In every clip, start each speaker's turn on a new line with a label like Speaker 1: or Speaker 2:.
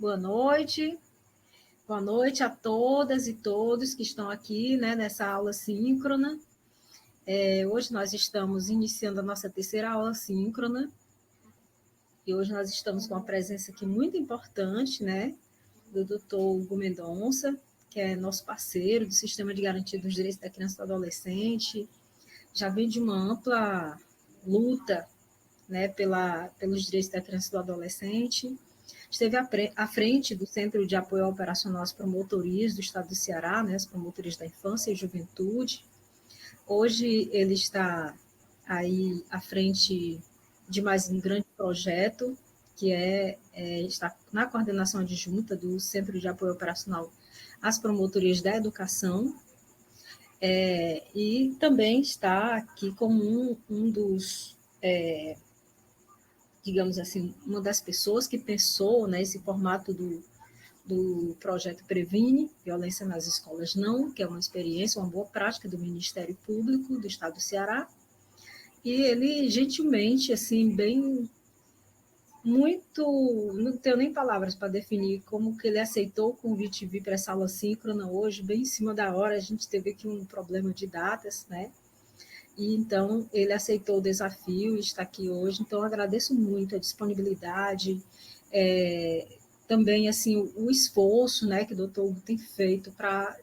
Speaker 1: Boa noite. Boa noite a todas e todos que estão aqui, né, nessa aula síncrona. Hoje nós estamos iniciando a nossa terceira aula síncrona. E hoje nós estamos com uma presença aqui muito importante, né, do Dr. Hugo Mendonça, que é nosso parceiro do Sistema de Garantia dos Direitos da Criança e do Adolescente. Já vem de uma ampla luta, né, pelos direitos da criança e do adolescente. Esteve à frente do Centro de Apoio Operacional às Promotorias do Estado do Ceará, né, as Promotorias da Infância e Juventude. Hoje ele está aí à frente de mais um grande projeto, que está na coordenação adjunta do Centro de Apoio Operacional às Promotorias da Educação, e também está aqui como um dos, digamos assim, uma das pessoas que pensou nesse formato do projeto Previne Violência nas Escolas Não, que é uma experiência, uma boa prática do Ministério Público do Estado do Ceará. E ele, gentilmente, assim, bem, muito, não tenho nem palavras para definir como que ele aceitou o convite de vir para essa aula síncrona hoje, bem em cima da hora. A gente teve aqui um problema de datas, né? E então ele aceitou o desafio e está aqui hoje. Então, agradeço muito a disponibilidade, também assim o esforço, né, que o doutor Hugo tem feito para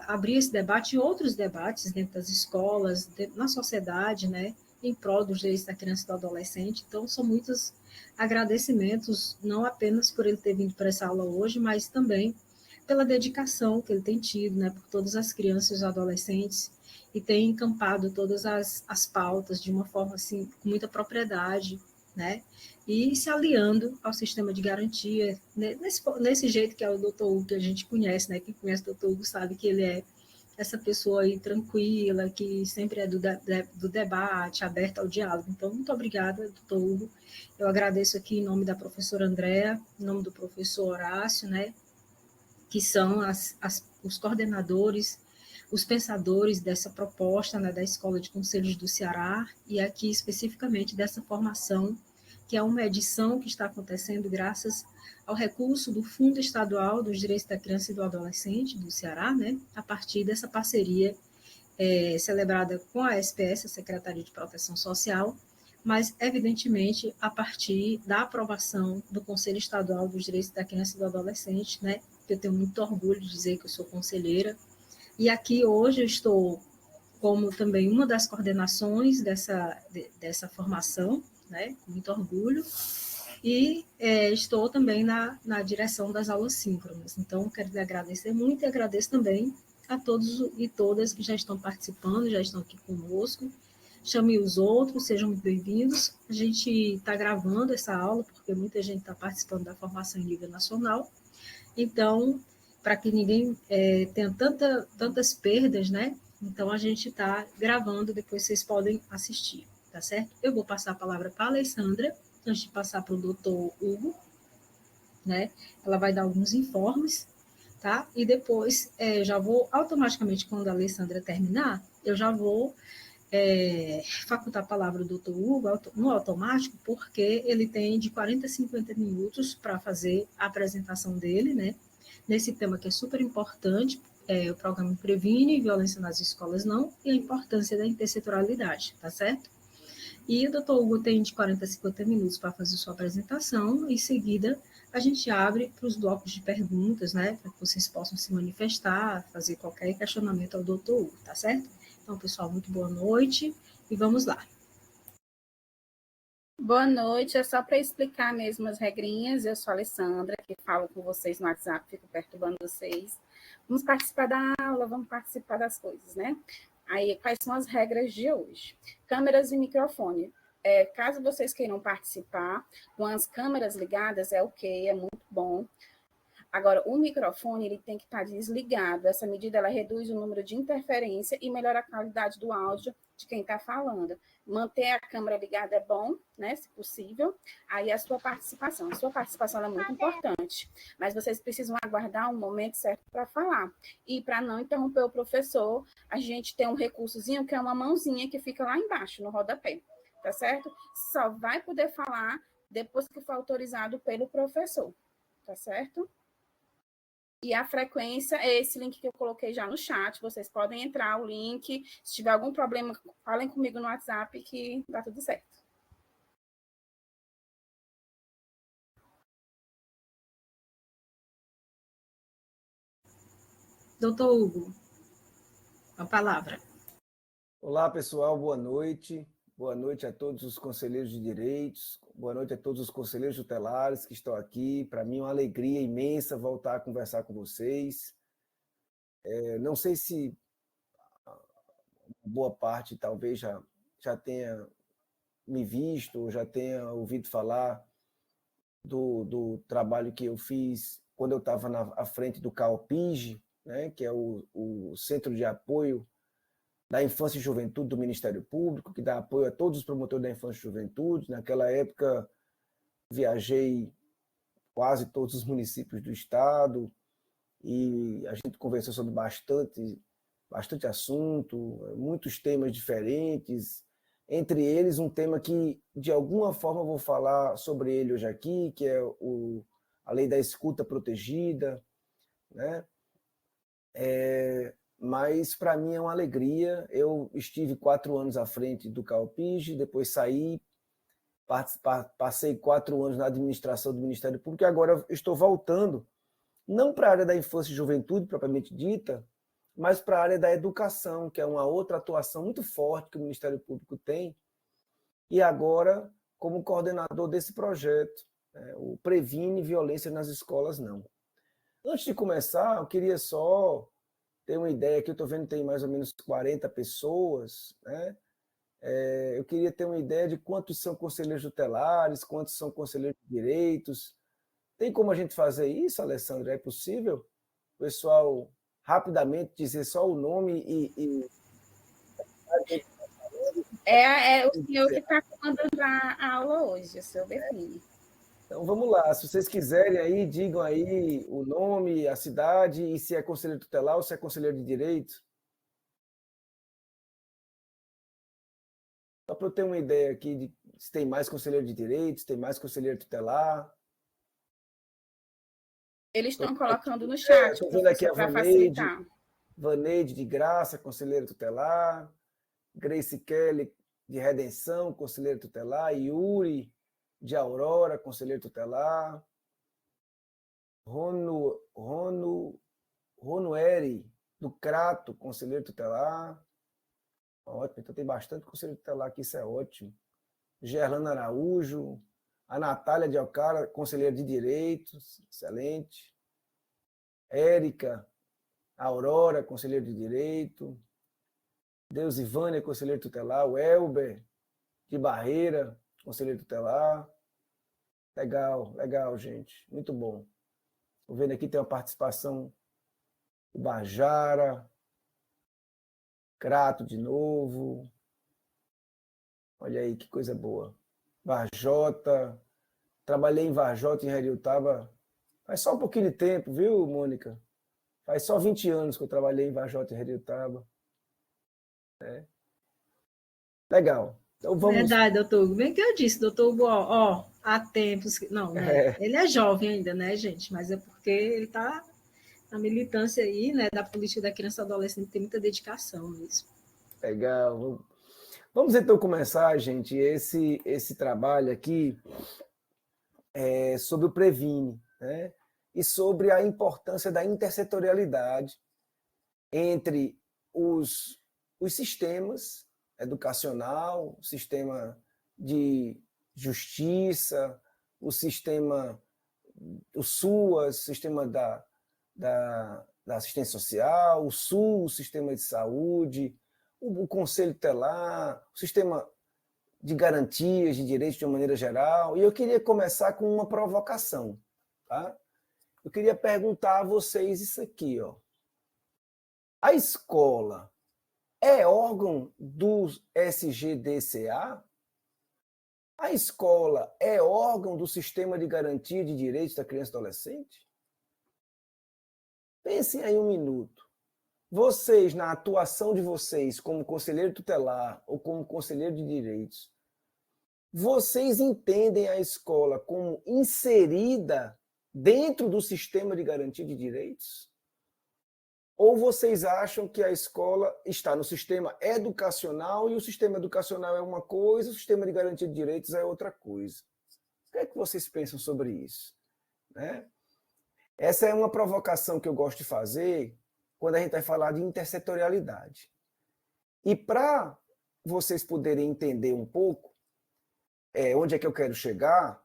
Speaker 1: abrir esse debate e outros debates dentro das escolas, na sociedade, né, em prol dos direitos da criança e do adolescente. Então, são muitos agradecimentos, não apenas por ele ter vindo para essa aula hoje, mas também pela dedicação que ele tem tido, né, por todas as crianças e os adolescentes, e tem encampado todas as pautas de uma forma assim, com muita propriedade, né, e se aliando ao sistema de garantia, né, nesse jeito que é o doutor Hugo, que a gente conhece, né, quem conhece o doutor Hugo sabe que ele é essa pessoa aí tranquila, que sempre é do debate, aberta ao diálogo. Então, muito obrigada, doutor Hugo. Eu agradeço aqui em nome da professora Andréa, em nome do professor Horácio, né, que são os coordenadores, os pensadores dessa proposta, né, da Escola de Conselhos do Ceará, e aqui especificamente dessa formação, que é uma edição que está acontecendo graças ao recurso do Fundo Estadual dos Direitos da Criança e do Adolescente do Ceará, né, a partir dessa parceria celebrada com a SPS, a Secretaria de Proteção Social, mas, evidentemente, a partir da aprovação do Conselho Estadual dos Direitos da Criança e do Adolescente, né, que eu tenho muito orgulho de dizer que eu sou conselheira, e aqui hoje eu estou como também uma das coordenações dessa formação, né, com muito orgulho, e estou também na direção das aulas síncronas. Então, quero lhe agradecer muito e agradeço também a todos e todas que já estão participando, já estão aqui conosco. Chame os outros, sejam muito bem-vindos. A gente está gravando essa aula, porque muita gente está participando da formação em nível nacional. Então, para que ninguém tenha tantas perdas, né? Então, a gente está gravando, depois vocês podem assistir, tá certo? Eu vou passar a palavra para a Alessandra, antes de passar para o doutor Hugo, né? Ela vai dar alguns informes, tá? E depois já vou automaticamente, quando a Alessandra terminar, eu já vou facultar a palavra ao doutor Hugo no automático, porque ele tem de 40 a 50 minutos para fazer a apresentação dele, né? Nesse tema que é super importante, o programa Previne Violência nas Escolas Não, e a importância da intersetorialidade, tá certo? E o doutor Hugo tem de 40 a 50 minutos para fazer sua apresentação, e em seguida a gente abre para os blocos de perguntas, né, para que vocês possam se manifestar, fazer qualquer questionamento ao doutor Hugo, tá certo? Então, pessoal, muito boa noite e vamos lá.
Speaker 2: Boa noite, é só para explicar mesmo as regrinhas. Eu sou a Alessandra, que falo com vocês no WhatsApp, fico perturbando vocês. Vamos participar da aula, vamos participar das coisas, né? Aí, quais são as regras de hoje? Câmeras e microfone. Caso vocês queiram participar, com as câmeras ligadas, é ok, é muito bom. Agora, o microfone ele tem que estar desligado. Essa medida ela reduz o número de interferência e melhora a qualidade do áudio de quem está falando. Manter a câmera ligada é bom, né, se possível. Aí a sua participação. A sua participação é muito importante, mas vocês precisam aguardar um momento certo para falar. E para não interromper o professor, a gente tem um recursozinho que é uma mãozinha que fica lá embaixo, no rodapé. Tá certo? Só vai poder falar depois que for autorizado pelo professor. tá certo? E a frequência é esse link que eu coloquei já no chat. Vocês podem entrar o link. Se tiver algum problema, falem comigo no WhatsApp que dá tudo certo.
Speaker 1: Doutor Hugo, a palavra.
Speaker 3: Olá, pessoal, boa noite. Boa noite a todos os conselheiros de direitos, boa noite a todos os conselheiros tutelares que estão aqui. Para mim é uma alegria imensa voltar a conversar com vocês. Não sei se boa parte talvez já tenha me visto, já tenha ouvido falar do trabalho que eu fiz quando eu estava à frente do CAOPIG, né, que é o Centro de Apoio da Infância e Juventude do Ministério Público, que dá apoio a todos os promotores da infância e juventude. Naquela época, viajei quase todos os municípios do estado e a gente conversou sobre bastante assunto, muitos temas diferentes, entre eles um tema que, de alguma forma, eu vou falar sobre ele hoje aqui, que é a lei da escuta protegida, né? Mas para mim é uma alegria. Eu estive 4 anos à frente do CAOPIG, depois saí, passei 4 anos na administração do Ministério Público e agora estou voltando, não para a área da infância e juventude, propriamente dita, mas para a área da educação, que é uma outra atuação muito forte que o Ministério Público tem, e agora como coordenador desse projeto, o Previne Violência nas Escolas Não. Antes de começar, eu queria só ter uma ideia aqui, eu estou vendo que tem mais ou menos 40 pessoas, né? Eu queria ter uma ideia de quantos são conselheiros tutelares, quantos são conselheiros de direitos. Tem como a gente fazer isso, Alessandra? É possível? O pessoal, rapidamente, dizer só o nome e...
Speaker 2: É o senhor que está comandando a aula hoje, o senhor Bertini.
Speaker 3: Então, vamos lá. Se vocês quiserem aí, digam aí o nome, a cidade e se é conselheiro tutelar ou se é conselheiro de direito. Só para eu ter uma ideia aqui de se tem mais conselheiro de direito, se tem mais conselheiro tutelar.
Speaker 2: Eles estão colocando no chat,
Speaker 3: estou vendo aqui a
Speaker 2: para facilitar.
Speaker 3: Vaneide de Graça, conselheiro tutelar. Grace Kelly de Redenção, conselheiro tutelar. Yuri de Aurora, conselheiro tutelar. Ronueri do Crato, conselheiro tutelar. Ótimo, então tem bastante conselheiro tutelar aqui, isso é ótimo. Gerlana Araújo, a Natália de Alcara, conselheira de Direitos, excelente. Érica Aurora, conselheiro de Direito. Deusivânia, conselheiro tutelar. O Elber de Barreira, conselheiro tutelar. Legal, legal, gente. Muito bom. Estou vendo aqui tem uma participação do Bajara, Crato de novo. Olha aí, que coisa boa. Varjota. Trabalhei em Varjota, em Heriotaba, faz só um pouquinho de tempo, viu, Mônica? Faz só 20 anos que eu trabalhei em Varjota, em Heriotaba. Legal. Então vamos...
Speaker 1: Verdade, doutor Hugo. Bem que eu disse, doutor Hugo, há tempos... Não, né? Ele é jovem ainda, né, gente? Mas é porque ele está na militância aí, né, da política da criança e adolescente, tem muita dedicação mesmo.
Speaker 3: Legal. Vamos então começar, gente, esse trabalho aqui sobre o Previne, né? E sobre a importância da intersetorialidade entre os sistemas educacional, o sistema de justiça, o sistema, o SUAS, o sistema da assistência social, o SUS, o sistema de saúde, o Conselho Tutelar, o sistema de garantias de direitos de uma maneira geral. E eu queria começar com uma provocação. Tá? Eu queria perguntar a vocês isso aqui. Ó. A escola é órgão do SGDCA? A escola é órgão do Sistema de Garantia de Direitos da Criança e Adolescente? Pensem aí um minuto. Vocês, na atuação de vocês como conselheiro tutelar ou como conselheiro de direitos, vocês entendem a escola como inserida dentro do sistema de garantia de direitos? Ou vocês acham que a escola está no sistema educacional e o sistema educacional é uma coisa, o sistema de garantia de direitos é outra coisa? O que é que vocês pensam sobre isso? Né? Essa é uma provocação que eu gosto de fazer quando a gente vai falar de intersetorialidade. E para vocês poderem entender um pouco onde é que eu quero chegar,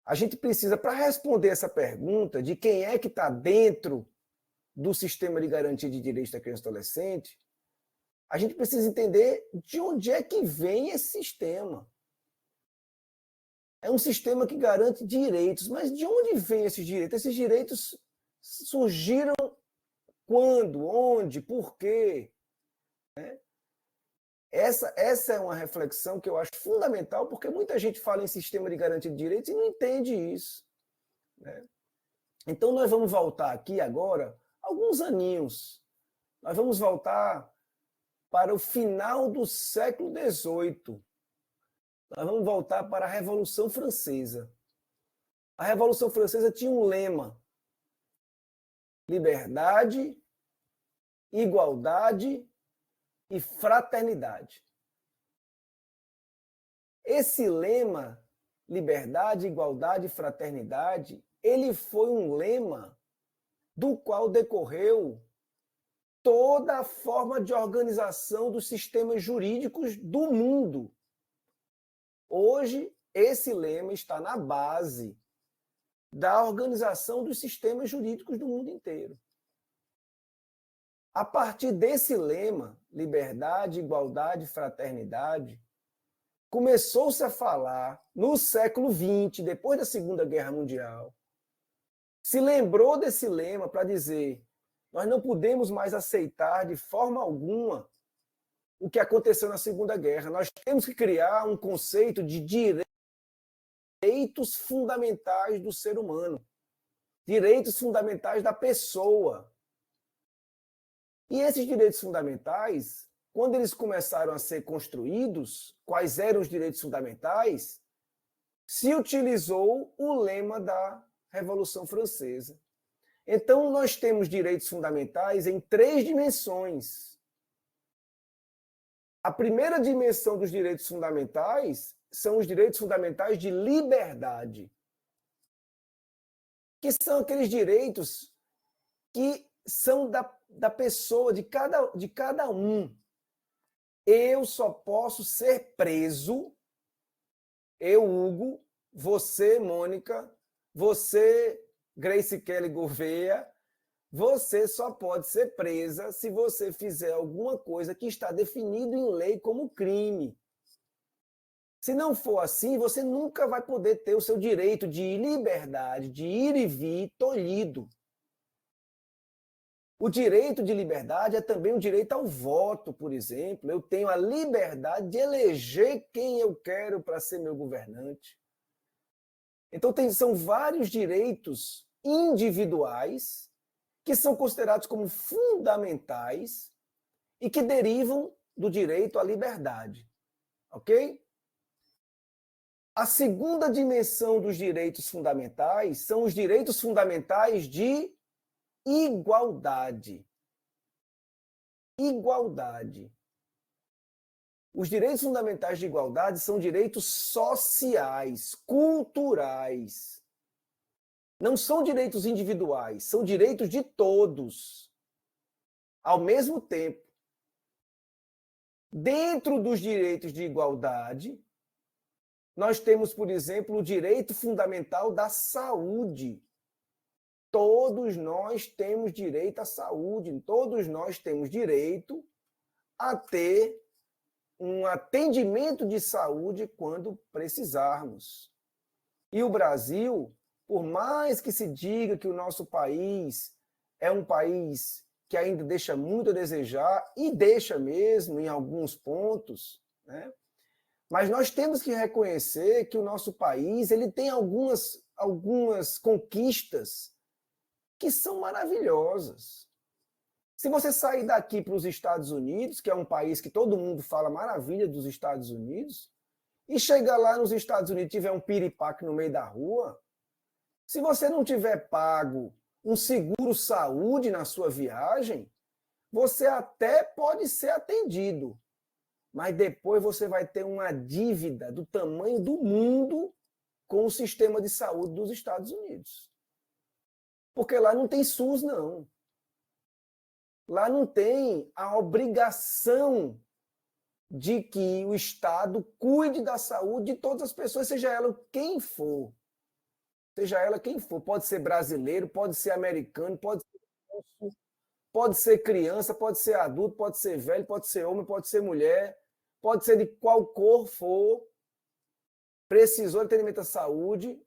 Speaker 3: a gente precisa, para responder essa pergunta de quem é que está dentro do sistema de garantia de direitos da criança e adolescente, a gente precisa entender de onde é que vem esse sistema. É um sistema que garante direitos, mas de onde vêm esses direitos? Esses direitos surgiram quando, onde, por quê? Essa é uma reflexão que eu acho fundamental, porque muita gente fala em sistema de garantia de direitos e não entende isso. Né? Então, nós vamos voltar aqui agora alguns aninhos. Nós vamos voltar para o final do século XVIII. Nós vamos voltar para a Revolução Francesa. A Revolução Francesa tinha um lema: liberdade, igualdade e fraternidade. Esse lema, liberdade, igualdade e fraternidade, ele foi um lema do qual decorreu toda a forma de organização dos sistemas jurídicos do mundo. Hoje, esse lema está na base da organização dos sistemas jurídicos do mundo inteiro. A partir desse lema, liberdade, igualdade e fraternidade, começou-se a falar no século XX, depois da Segunda Guerra Mundial. Se lembrou desse lema para dizer: nós não podemos mais aceitar de forma alguma o que aconteceu na Segunda Guerra. Nós temos que criar um conceito de direitos fundamentais do ser humano, direitos fundamentais da pessoa. E esses direitos fundamentais, quando eles começaram a ser construídos, quais eram os direitos fundamentais, se utilizou o lema da Revolução Francesa. Então, nós temos direitos fundamentais em 3 dimensões. A primeira dimensão dos direitos fundamentais são os direitos fundamentais de liberdade, que são aqueles direitos que são da pessoa, de cada um. Eu só posso ser preso, eu, Hugo, você, Mônica, você, Grace Kelly Gouveia, você só pode ser presa se você fizer alguma coisa que está definido em lei como crime. Se não for assim, você nunca vai poder ter o seu direito de liberdade, de ir e vir, tolhido. O direito de liberdade é também o direito ao voto, por exemplo. Eu tenho a liberdade de eleger quem eu quero para ser meu governante. Então, são vários direitos individuais que são considerados como fundamentais e que derivam do direito à liberdade. Ok? A segunda dimensão dos direitos fundamentais são os direitos fundamentais de igualdade. Igualdade. Os direitos fundamentais de igualdade são direitos sociais, culturais. Não são direitos individuais, são direitos de todos, ao mesmo tempo. Dentro dos direitos de igualdade, nós temos, por exemplo, o direito fundamental da saúde. Todos nós temos direito à saúde, todos nós temos direito a ter um atendimento de saúde quando precisarmos. E o Brasil, por mais que se diga que o nosso país é um país que ainda deixa muito a desejar, e deixa mesmo em alguns pontos, né? Mas nós temos que reconhecer que o nosso país ele tem algumas conquistas que são maravilhosas. Se você sair daqui para os Estados Unidos, que é um país que todo mundo fala maravilha dos Estados Unidos, e chegar lá nos Estados Unidos e tiver um piripaque no meio da rua, Se você não tiver pago um seguro-saúde na sua viagem, você até pode ser atendido, mas depois você vai ter uma dívida do tamanho do mundo com o sistema de saúde dos Estados Unidos. Porque lá não tem SUS, não. Lá não tem a obrigação de que o Estado cuide da saúde de todas as pessoas, seja ela quem for. Seja ela quem for. Pode ser brasileiro, pode ser americano, pode ser criança, pode ser adulto, pode ser velho, pode ser homem, pode ser mulher, pode ser de qual cor for. Precisou de atendimento à saúde,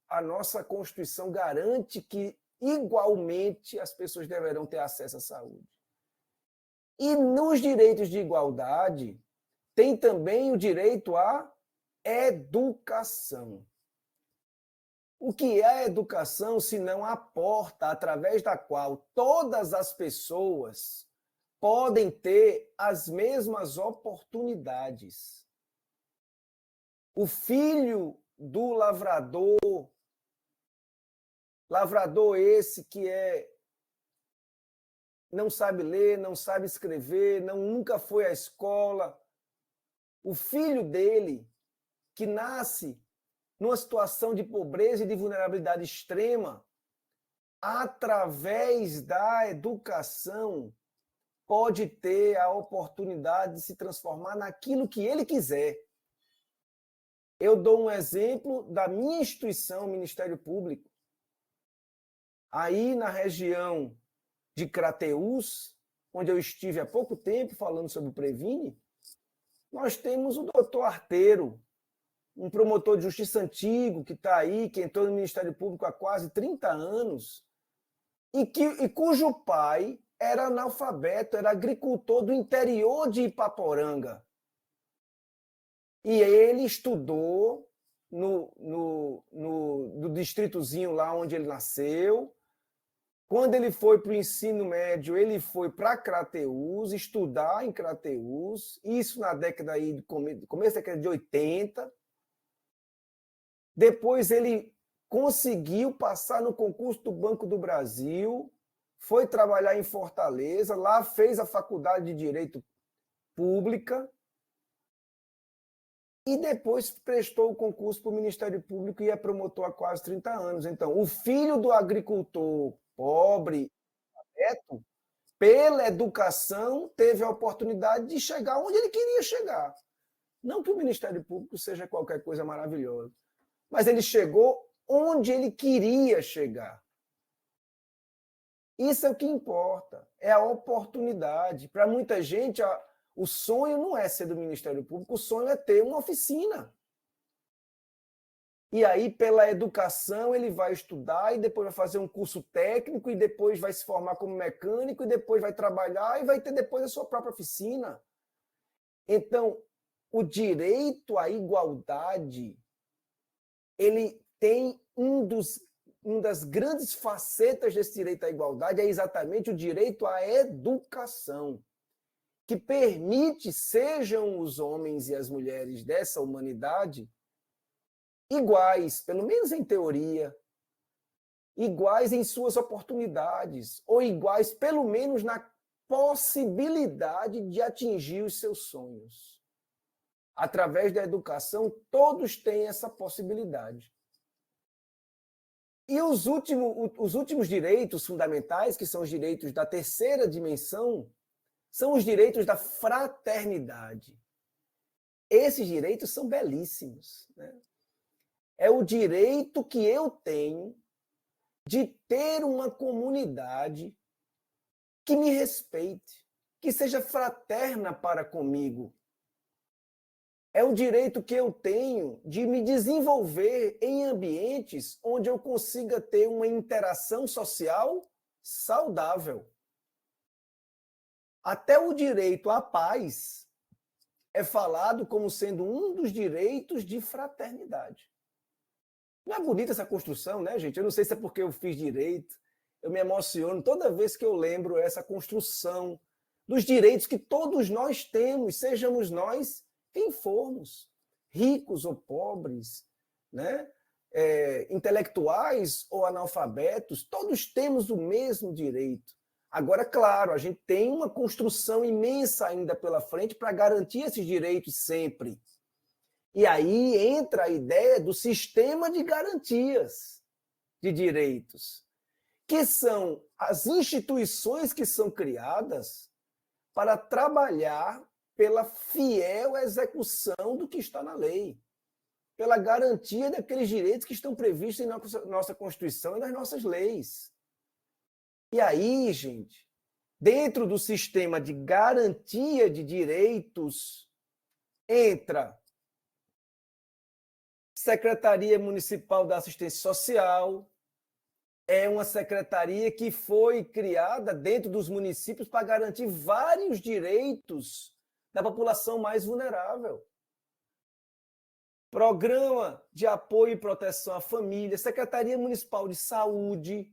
Speaker 3: a nossa Constituição garante que igualmente as pessoas deverão ter acesso à saúde. E nos direitos de igualdade, tem também o direito à educação. O que é a educação, se não a porta através da qual todas as pessoas podem ter as mesmas oportunidades? O filho do lavrador esse que não sabe ler, não sabe escrever, nunca foi à escola. O filho dele, que nasce numa situação de pobreza e de vulnerabilidade extrema, através da educação, pode ter a oportunidade de se transformar naquilo que ele quiser. Eu dou um exemplo da minha instituição, o Ministério Público. Aí na região de Crateús, onde eu estive há pouco tempo falando sobre o Previne, nós temos o doutor Arteiro, um promotor de justiça antigo que está aí, que entrou no Ministério Público há quase 30 anos, e cujo pai era analfabeto, era agricultor do interior de Ipaporanga. E ele estudou no distritozinho lá onde ele nasceu. Quando ele foi para o ensino médio, ele foi para Crateús, estudar em Crateús, isso na década aí, começo da década de 80. Depois ele conseguiu passar no concurso do Banco do Brasil, foi trabalhar em Fortaleza, lá fez a faculdade de Direito Pública e depois prestou o concurso para o Ministério Público e é promotor há quase 30 anos. Então, o filho do agricultor pobre, Beto, pela educação, teve a oportunidade de chegar onde ele queria chegar. Não que o Ministério Público seja qualquer coisa maravilhosa, mas ele chegou onde ele queria chegar. Isso é o que importa, é a oportunidade. Para muita gente, o sonho não é ser do Ministério Público, o sonho é ter uma oficina. E aí, pela educação, ele vai estudar e depois vai fazer um curso técnico e depois vai se formar como mecânico e depois vai trabalhar e vai ter depois a sua própria oficina. Então, o direito à igualdade, ele tem uma das grandes facetas desse direito à igualdade é exatamente o direito à educação, que permite, sejam os homens e as mulheres dessa humanidade, iguais, pelo menos em teoria, iguais em suas oportunidades, ou iguais, pelo menos, na possibilidade de atingir os seus sonhos. Através da educação, todos têm essa possibilidade. E os últimos direitos fundamentais, que são os direitos da terceira dimensão, são os direitos da fraternidade. Esses direitos são belíssimos, né? É o direito que eu tenho de ter uma comunidade que me respeite, que seja fraterna para comigo. É o direito que eu tenho de me desenvolver em ambientes onde eu consiga ter uma interação social saudável. Até o direito à paz é falado como sendo um dos direitos de fraternidade. Não é bonita essa construção, né, gente? Eu não sei se é porque eu fiz direito, eu me emociono toda vez que eu lembro essa construção dos direitos que todos nós temos, sejamos nós quem formos, ricos ou pobres, né? intelectuais ou analfabetos, todos temos o mesmo direito. Agora, claro, a gente tem uma construção imensa ainda pela frente para garantir esses direitos sempre. E aí entra a ideia do sistema de garantias de direitos, que são as instituições que são criadas para trabalhar pela fiel execução do que está na lei, pela garantia daqueles direitos que estão previstos em nossa Constituição e nas nossas leis. E aí, gente, dentro do sistema de garantia de direitos, entra Secretaria Municipal da Assistência Social, é uma secretaria que foi criada dentro dos municípios para garantir vários direitos da população mais vulnerável. Programa de Apoio e Proteção à Família, Secretaria Municipal de Saúde,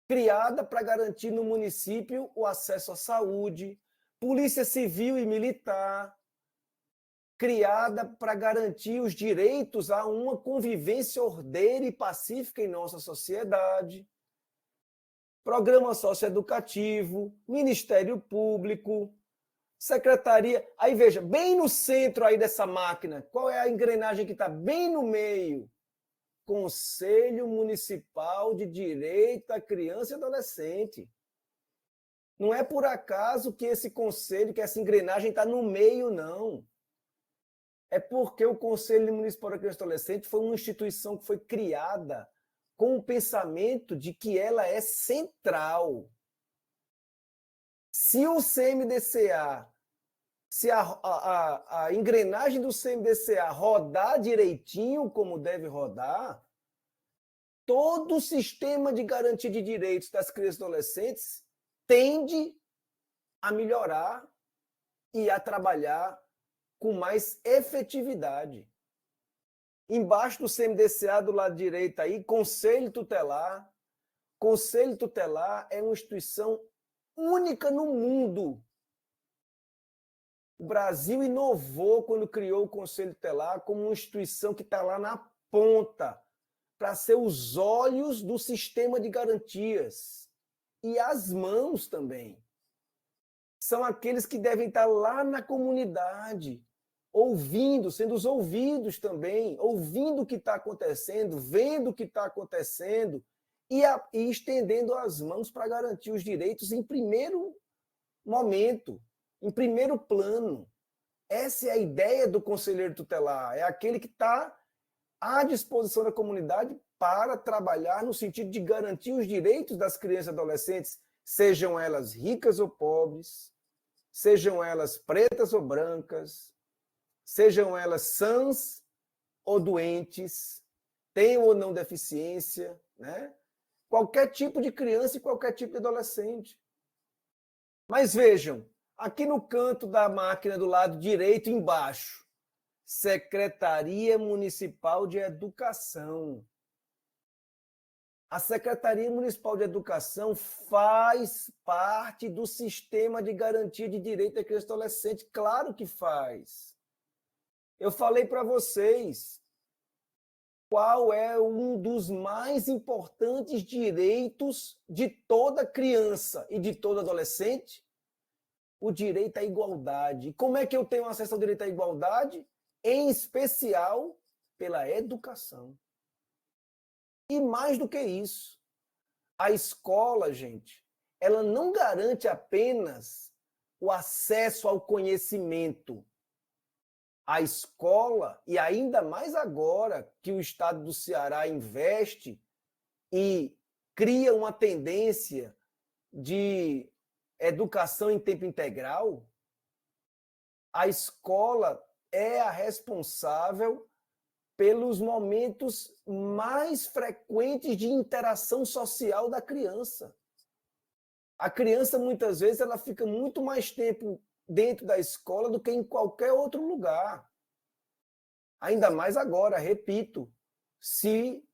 Speaker 3: criada para garantir no município o acesso à saúde, Polícia Civil e Militar, criada para garantir os direitos a uma convivência ordeira e pacífica em nossa sociedade, Programa Socioeducativo, Ministério Público, Secretaria... Aí veja, bem no centro aí dessa máquina, qual é a engrenagem que está bem no meio? Conselho Municipal de Direito à Criança e Adolescente. Não é por acaso que esse conselho, que essa engrenagem está no meio, não. É porque o Conselho Municipal da Criança e Adolescente foi uma instituição que foi criada com o pensamento de que ela é central. Se o CMDCA, se a engrenagem do CMDCA rodar direitinho como deve rodar, todo o sistema de garantia de direitos das crianças e adolescentes tende a melhorar e a trabalhar com mais efetividade. Embaixo do CMDCA, do lado direito aí, Conselho Tutelar. Conselho Tutelar é uma instituição única no mundo. O Brasil inovou quando criou o Conselho Tutelar como uma instituição que está lá na ponta, para ser os olhos do sistema de garantias. E as mãos também. São aqueles que devem estar lá na comunidade, ouvindo, sendo os ouvidos também, ouvindo o que está acontecendo, vendo o que está acontecendo e estendendo as mãos para garantir os direitos em primeiro momento, em primeiro plano. Essa é a ideia do conselheiro tutelar, é aquele que está à disposição da comunidade para trabalhar no sentido de garantir os direitos das crianças e adolescentes, sejam elas ricas ou pobres, sejam elas pretas ou brancas, sejam elas sãs ou doentes, tenham ou não deficiência, né? Qualquer tipo de criança e qualquer tipo de adolescente. Mas vejam, aqui no canto da máquina do lado direito embaixo, Secretaria Municipal de Educação. A Secretaria Municipal de Educação faz parte do sistema de garantia de direito da criança e adolescente. Claro que faz. Eu falei para vocês qual é um dos mais importantes direitos de toda criança e de todo adolescente? O direito à igualdade. E como é que eu tenho acesso ao direito à igualdade? Em especial pela educação. E mais do que isso, a escola, gente, ela não garante apenas o acesso ao conhecimento. A escola, e ainda mais agora que o Estado do Ceará investe e cria uma tendência de educação em tempo integral, a escola é a responsável pelos momentos mais frequentes de interação social da criança. A criança, muitas vezes, ela fica muito mais tempo dentro da escola do que em qualquer outro lugar. Ainda mais agora, repito, se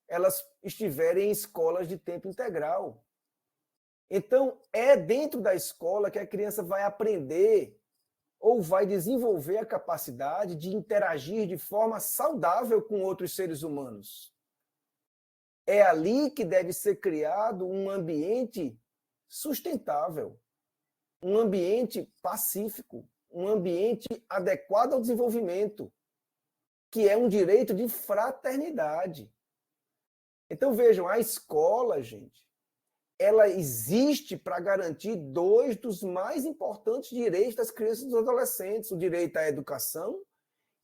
Speaker 3: elas estiverem em escolas de tempo integral. Então, é dentro da escola que a criança vai aprender ou vai desenvolver a capacidade de interagir de forma saudável com outros seres humanos. É ali que deve ser criado um ambiente sustentável, um ambiente pacífico, um ambiente adequado ao desenvolvimento, que é um direito de fraternidade. Então, vejam, a escola, gente, ela existe para garantir dois dos mais importantes direitos das crianças e dos adolescentes, o direito à educação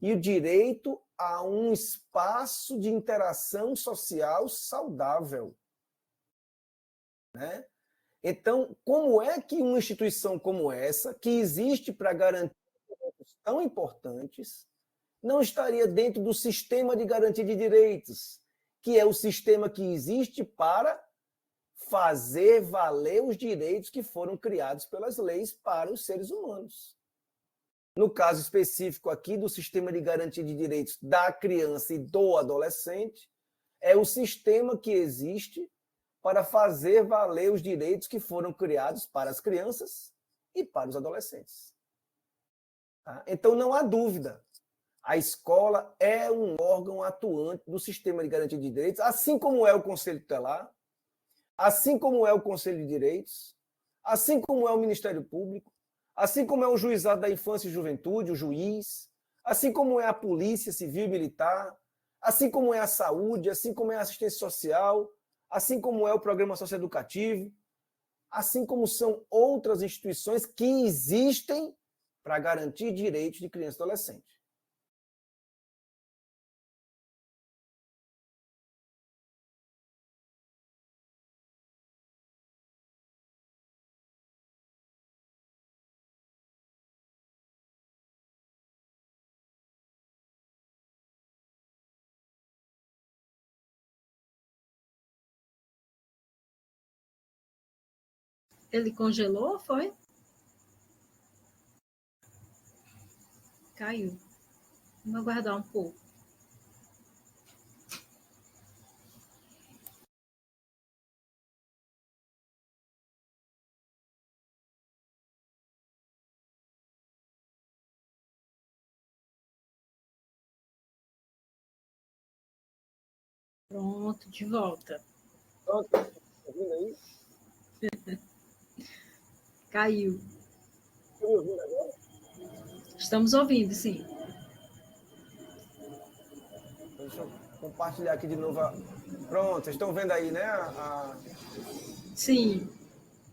Speaker 3: e o direito a um espaço de interação social saudável. Né? Então, como é que uma instituição como essa, que existe para garantir direitos tão importantes, não estaria dentro do sistema de garantia de direitos, que é o sistema que existe para fazer valer os direitos que foram criados pelas leis para os seres humanos? No caso específico aqui do sistema de garantia de direitos da criança e do adolescente, é o sistema que existe para fazer valer os direitos que foram criados para as crianças e para os adolescentes. Tá? Então, não há dúvida. A escola é um órgão atuante do sistema de garantia de direitos, assim como é o Conselho Tutelar, assim como é o Conselho de Direitos, assim como é o Ministério Público, assim como é o Juizado da Infância e Juventude, o juiz, assim como é a Polícia Civil e Militar, assim como é a saúde, assim como é a assistência social, assim como é o programa socioeducativo, assim como são outras instituições que existem para garantir direitos de criança e adolescente.
Speaker 1: Ele congelou, foi? Caiu. Vamos aguardar um pouco. Pronto, de volta.
Speaker 3: Pronto, tá ouvindo aí?
Speaker 1: Caiu.
Speaker 3: Estão me ouvindo agora?
Speaker 1: Estamos ouvindo, sim.
Speaker 3: Deixa eu compartilhar aqui de novo. Pronto, vocês estão vendo aí, né?
Speaker 1: Sim.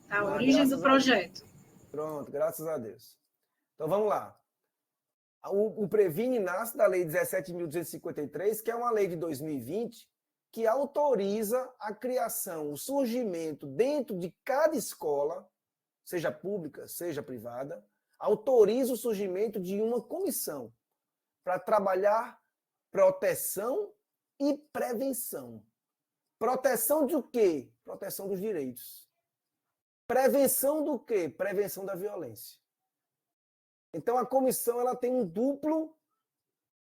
Speaker 1: A origem do projeto.
Speaker 3: Pronto, graças a Deus. Então vamos lá. O Previne nasce da Lei 17.253, que é uma lei de 2020, que autoriza a criação, o surgimento dentro de cada escola, seja pública, seja privada, autoriza o surgimento de uma comissão para trabalhar proteção e prevenção. Proteção de o quê? Proteção dos direitos. Prevenção do quê? Prevenção da violência. Então, a comissão ela tem um duplo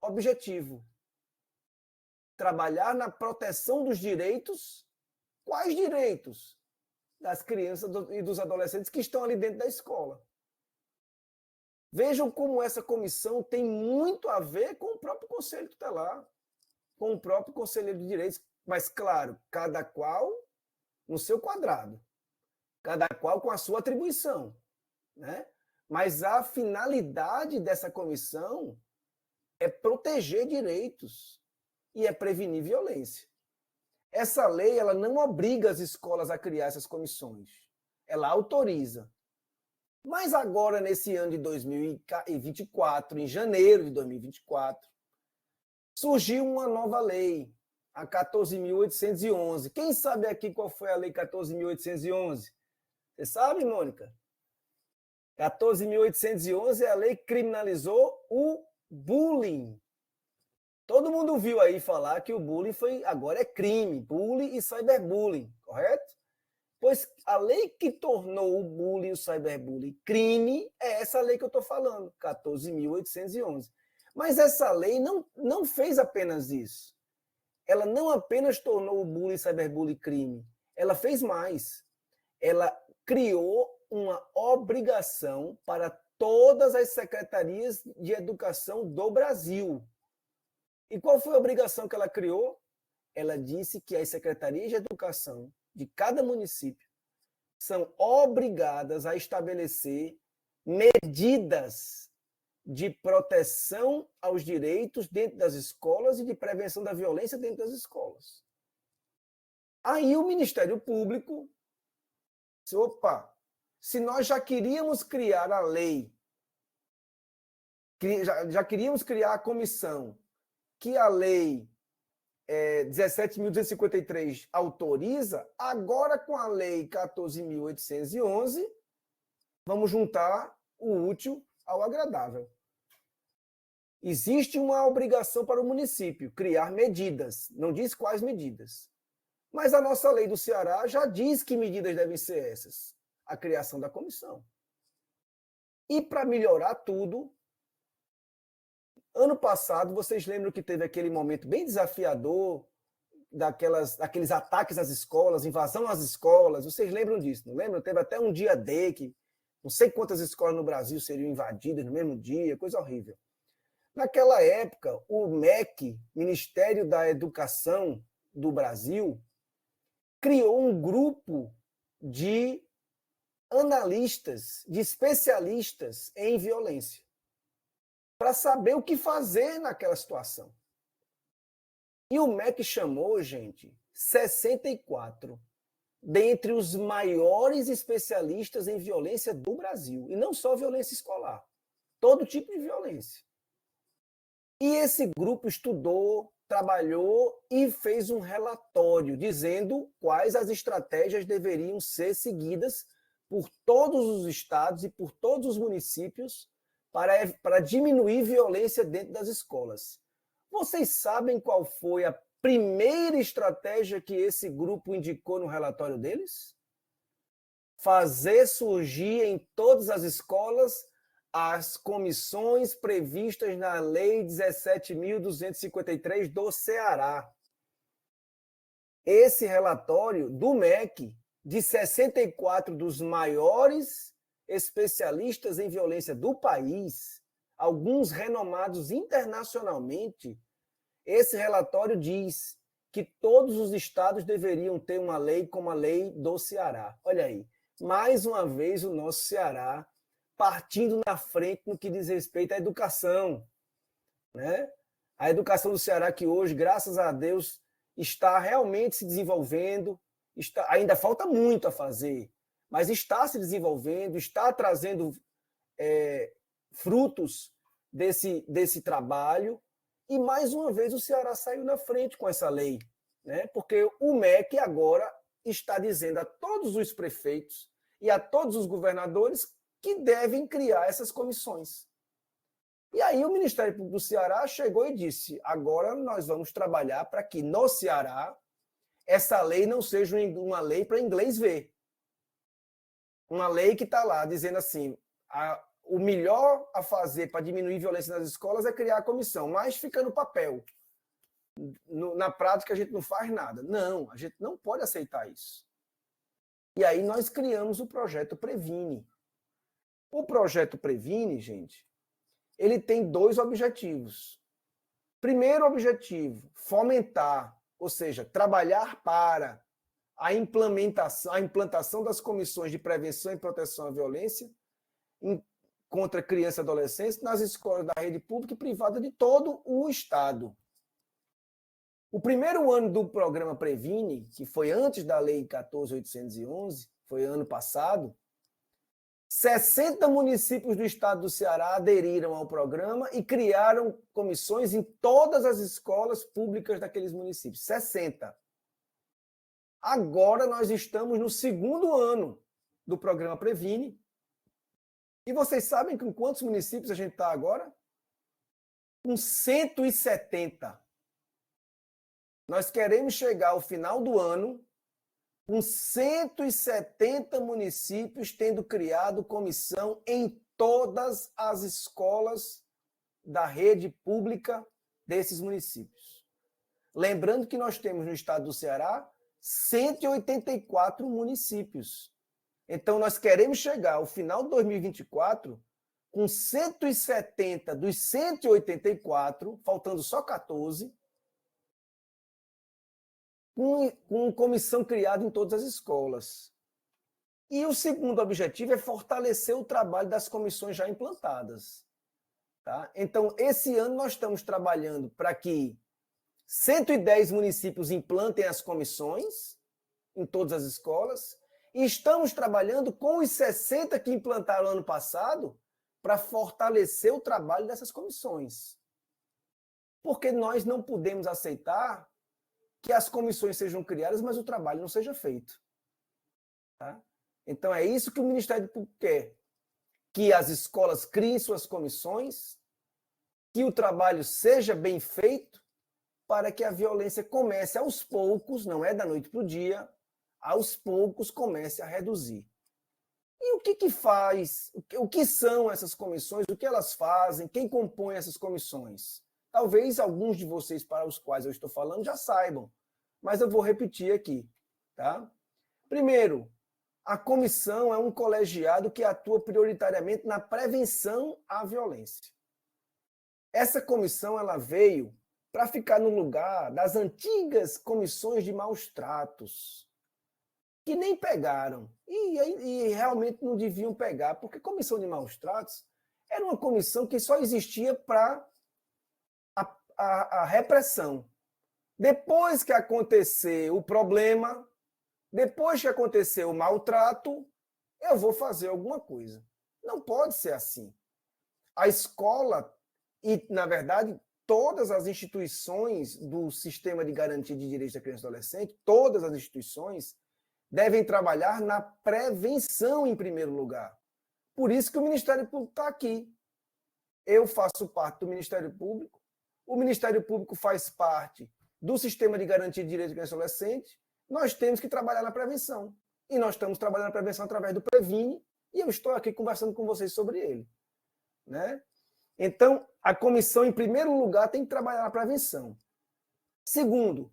Speaker 3: objetivo. Trabalhar na proteção dos direitos. Quais direitos? Das crianças e dos adolescentes que estão ali dentro da escola. Vejam como essa comissão tem muito a ver com o próprio Conselho Tutelar, com o próprio Conselheiro de Direitos, mas, claro, cada qual no seu quadrado, cada qual com a sua atribuição, né? Mas a finalidade dessa comissão é proteger direitos e é prevenir violência. Essa lei ela não obriga as escolas a criar essas comissões, ela autoriza. Mas agora, nesse ano de 2024, em janeiro de 2024, surgiu uma nova lei, a 14.811. Quem sabe aqui qual foi a lei 14.811? Você sabe, Mônica? 14.811 é a lei que criminalizou o bullying. Todo mundo viu aí falar que o bullying agora é crime, bullying e cyberbullying, correto? Pois a lei que tornou o bullying e o cyberbullying crime é essa lei que eu estou falando, 14.811. Mas essa lei não fez apenas isso. Ela não apenas tornou o bullying e cyberbullying crime, ela fez mais. Ela criou uma obrigação para todas as secretarias de educação do Brasil. E qual foi a obrigação que ela criou? Ela disse que as secretarias de educação de cada município são obrigadas a estabelecer medidas de proteção aos direitos dentro das escolas e de prevenção da violência dentro das escolas. Aí o Ministério Público disse, opa, se nós já queríamos criar a lei, já queríamos criar a comissão que a lei 17.253 autoriza, agora com a lei 14.811, vamos juntar o útil ao agradável. Existe uma obrigação para o município, criar medidas, não diz quais medidas. Mas a nossa lei do Ceará já diz que medidas devem ser essas, a criação da comissão. E para melhorar tudo, ano passado, vocês lembram que teve aquele momento bem desafiador, daqueles ataques às escolas, invasão às escolas, vocês lembram disso, não lembram? Teve até um dia D que não sei quantas escolas no Brasil seriam invadidas no mesmo dia, coisa horrível. Naquela época, o MEC, Ministério da Educação do Brasil, criou um grupo de analistas, de especialistas em violência, para saber o que fazer naquela situação. E o MEC chamou, gente, 64 dentre os maiores especialistas em violência do Brasil. E não só violência escolar, todo tipo de violência. E esse grupo estudou, trabalhou e fez um relatório dizendo quais as estratégias deveriam ser seguidas por todos os estados e por todos os municípios para diminuir violência dentro das escolas. Vocês sabem qual foi a primeira estratégia que esse grupo indicou no relatório deles? Fazer surgir em todas as escolas as comissões previstas na Lei 17.253 do Ceará. Esse relatório do MEC, de 64 dos maiores especialistas em violência do país, alguns renomados internacionalmente, esse relatório diz que todos os estados deveriam ter uma lei como a lei do Ceará. Olha aí, mais uma vez o nosso Ceará partindo na frente no que diz respeito à educação, né? A educação do Ceará que hoje, graças a Deus, está realmente se desenvolvendo, ainda falta muito a fazer, mas está se desenvolvendo, está trazendo frutos desse trabalho, e mais uma vez o Ceará saiu na frente com essa lei, né? Porque o MEC agora está dizendo a todos os prefeitos e a todos os governadores que devem criar essas comissões. E aí o Ministério Público do Ceará chegou e disse, agora nós vamos trabalhar para que no Ceará essa lei não seja uma lei para inglês ver. Uma lei que está lá dizendo assim, o melhor a fazer para diminuir violência nas escolas é criar a comissão, mas fica no papel. Na prática a gente não faz nada. Não, a gente não pode aceitar isso. E aí nós criamos o projeto Previne. O projeto Previne, gente, ele tem 2 objetivos. Primeiro objetivo, fomentar, ou seja, trabalhar para a implantação das comissões de prevenção e proteção à violência contra criança e adolescente nas escolas da rede pública e privada de todo o Estado. O primeiro ano do programa Previne, que foi antes da Lei 14.811, foi ano passado, 60 municípios do estado do Ceará aderiram ao programa e criaram comissões em todas as escolas públicas daqueles municípios. 60. Agora nós estamos no 2º ano do programa Previne. E vocês sabem com quantos municípios a gente está agora? Com 170. Nós queremos chegar ao final do ano com 170 municípios tendo criado comissão em todas as escolas da rede pública desses municípios. Lembrando que nós temos no estado do Ceará 184 municípios. Então, nós queremos chegar ao final de 2024 com 170 dos 184, faltando só 14, com comissão criada em todas as escolas. E o segundo objetivo é fortalecer o trabalho das comissões já implantadas. Tá? Então, esse ano nós estamos trabalhando para que 110 municípios implantem as comissões em todas as escolas e estamos trabalhando com os 60 que implantaram ano passado para fortalecer o trabalho dessas comissões. Porque nós não podemos aceitar que as comissões sejam criadas, mas o trabalho não seja feito. Tá? Então, é isso que o Ministério Público quer. Que as escolas criem suas comissões, que o trabalho seja bem feito, para que a violência comece aos poucos, não é da noite para o dia, aos poucos comece a reduzir. E o que faz? O que são essas comissões? O que elas fazem? Quem compõe essas comissões? Talvez alguns de vocês para os quais eu estou falando já saibam, mas eu vou repetir aqui. Tá? Primeiro, a comissão é um colegiado que atua prioritariamente na prevenção à violência. Essa comissão ela veio para ficar no lugar das antigas comissões de maus tratos, que nem pegaram, e realmente não deviam pegar, porque comissão de maus tratos era uma comissão que só existia para a repressão. Depois que aconteceu o problema, depois que aconteceu o maltrato, eu vou fazer alguma coisa. Não pode ser assim. A escola, e, na verdade, todas as instituições do sistema de garantia de direitos da criança e adolescente, todas as instituições, devem trabalhar na prevenção em primeiro lugar. Por isso que o Ministério Público está aqui. Eu faço parte do Ministério Público, o Ministério Público faz parte do sistema de garantia de direitos da criança e adolescente. Nós temos que trabalhar na prevenção. E nós estamos trabalhando na prevenção através do Previne, e eu estou aqui conversando com vocês sobre ele. Né? Então, a comissão, em primeiro lugar, tem que trabalhar na prevenção. Segundo,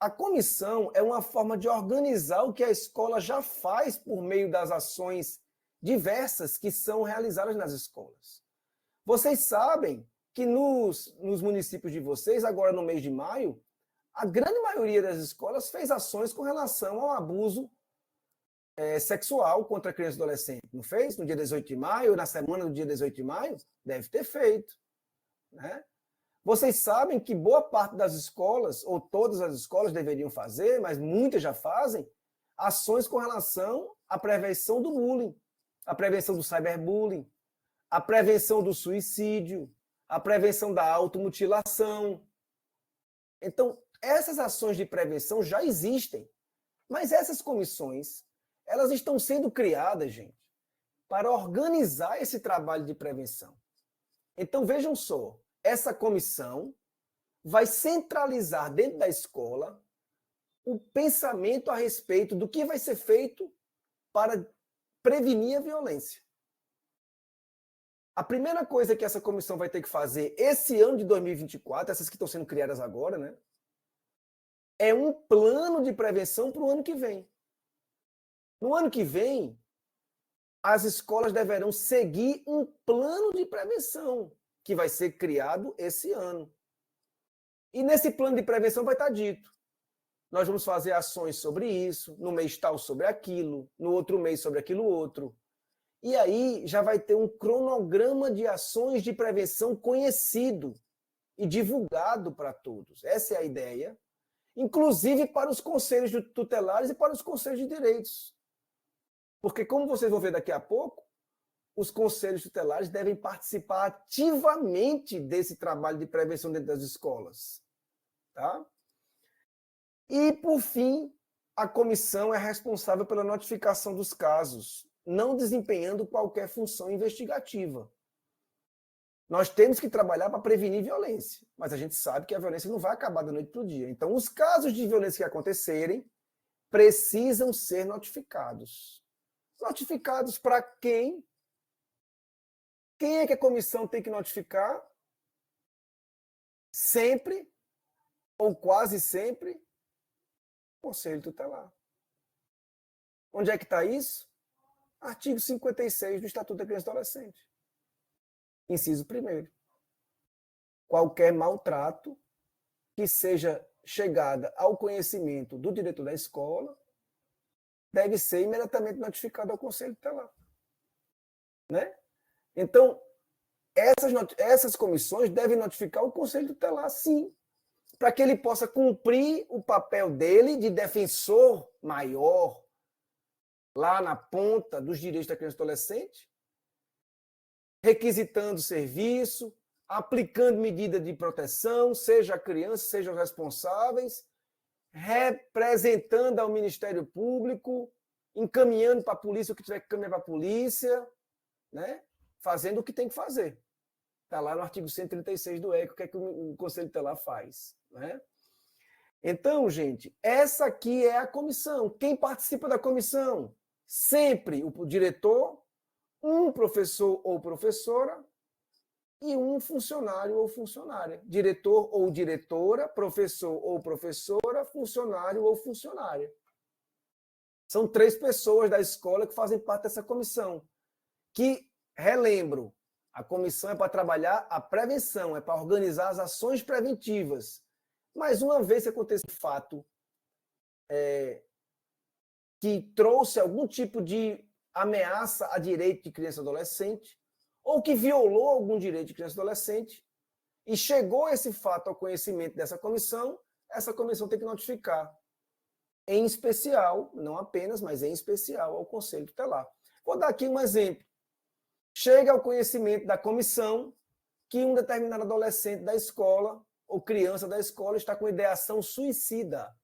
Speaker 3: a comissão é uma forma de organizar o que a escola já faz por meio das ações diversas que são realizadas nas escolas. Vocês sabem que nos municípios de vocês, agora no mês de maio, a grande maioria das escolas fez ações com relação ao abuso sexual contra criança e adolescente. Não fez? No dia 18 de maio, na semana do dia 18 de maio? Deve ter feito. Né? Vocês sabem que boa parte das escolas, ou todas as escolas deveriam fazer, mas muitas já fazem, ações com relação à prevenção do bullying, a prevenção do cyberbullying, a prevenção do suicídio, a prevenção da automutilação. Então, essas ações de prevenção já existem, mas essas comissões, elas estão sendo criadas, gente, para organizar esse trabalho de prevenção. Então, vejam só, essa comissão vai centralizar dentro da escola o pensamento a respeito do que vai ser feito para prevenir a violência. A primeira coisa que essa comissão vai ter que fazer esse ano de 2024, essas que estão sendo criadas agora, né, é um plano de prevenção para o ano que vem. No ano que vem, as escolas deverão seguir um plano de prevenção que vai ser criado esse ano. E nesse plano de prevenção vai estar dito: nós vamos fazer ações sobre isso, no mês tal sobre aquilo, no outro mês sobre aquilo outro. E aí já vai ter um cronograma de ações de prevenção conhecido e divulgado para todos. Essa é a ideia, inclusive para os conselhos tutelares e para os conselhos de direitos. Porque, como vocês vão ver daqui a pouco, os conselhos tutelares devem participar ativamente desse trabalho de prevenção dentro das escolas. Tá? E, por fim, a comissão é responsável pela notificação dos casos, não desempenhando qualquer função investigativa. Nós temos que trabalhar para prevenir violência, mas a gente sabe que a violência não vai acabar da noite para o dia. Então, os casos de violência que acontecerem precisam ser notificados. Notificados para quem? Quem é que a comissão tem que notificar? Sempre, ou quase sempre, o Conselho Tutelar. Onde é que está isso? Artigo 56 do Estatuto da Criança e do Adolescente. Inciso 1º. Qualquer maltrato que seja chegada ao conhecimento do diretor da escola deve ser imediatamente notificado ao Conselho Tutelar. Né? Então, essas comissões devem notificar o Conselho Tutelar, sim, para que ele possa cumprir o papel dele de defensor maior lá na ponta dos direitos da criança e adolescente, requisitando serviço, aplicando medida de proteção, seja a criança, seja os responsáveis, representando ao Ministério Público, encaminhando para a polícia o que tiver que encaminhar para a polícia, né? Fazendo o que tem que fazer. Está lá no artigo 136 do ECA, o que é que o Conselho Tutelar faz. Né? Então, gente, essa aqui é a comissão. Quem participa da comissão? Sempre o diretor, um professor ou professora e um funcionário ou funcionária. Diretor ou diretora, professor ou professora, funcionário ou funcionária. São 3 pessoas da escola que fazem parte dessa comissão. Que, relembro, a comissão é para trabalhar a prevenção, é para organizar as ações preventivas. Mas uma vez que acontece um fato que trouxe algum tipo de ameaça a direito de criança e adolescente, ou que violou algum direito de criança e adolescente, e chegou esse fato ao conhecimento dessa comissão, essa comissão tem que notificar. Em especial, não apenas, mas em especial ao Conselho Tutelar. Vou dar aqui um exemplo. Chega ao conhecimento da comissão que um determinado adolescente da escola ou criança da escola está com ideação suicida.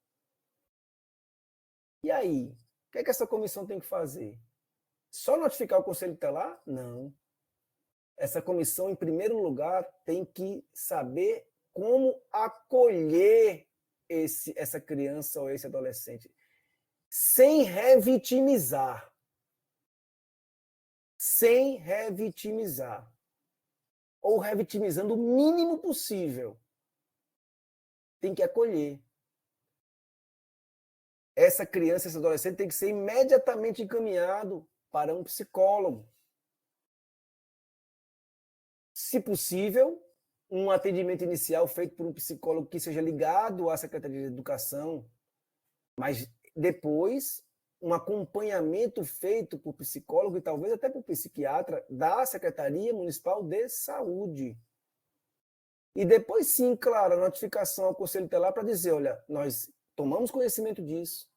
Speaker 3: E aí? O que é que essa comissão tem que fazer? Só notificar o Conselho Tutelar? Não. Essa comissão, em primeiro lugar, tem que saber como acolher essa criança ou esse adolescente, sem revitimizar. Sem revitimizar. Ou revitimizando o mínimo possível. Tem que acolher. Essa criança, esse adolescente tem que ser imediatamente encaminhado para um psicólogo. Se possível, um atendimento inicial feito por um psicólogo que seja ligado à Secretaria de Educação, mas depois um acompanhamento feito por psicólogo e talvez até por psiquiatra da Secretaria Municipal de Saúde. E depois sim, claro, a notificação ao Conselho Tutelar para dizer, olha, nós tomamos conhecimento disso,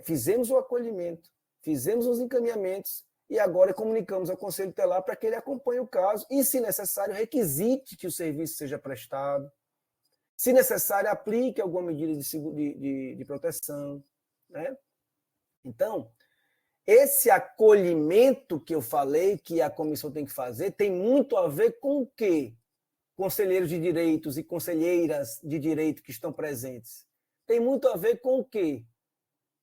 Speaker 3: fizemos o acolhimento, fizemos os encaminhamentos e agora comunicamos ao Conselho Tutelar para que ele acompanhe o caso e, se necessário, requisite que o serviço seja prestado. Se necessário, aplique alguma medida de proteção. Né? Então, esse acolhimento que eu falei que a comissão tem que fazer tem muito a ver com o quê? Conselheiros de direitos e conselheiras de direito que estão presentes. Tem muito a ver com o quê?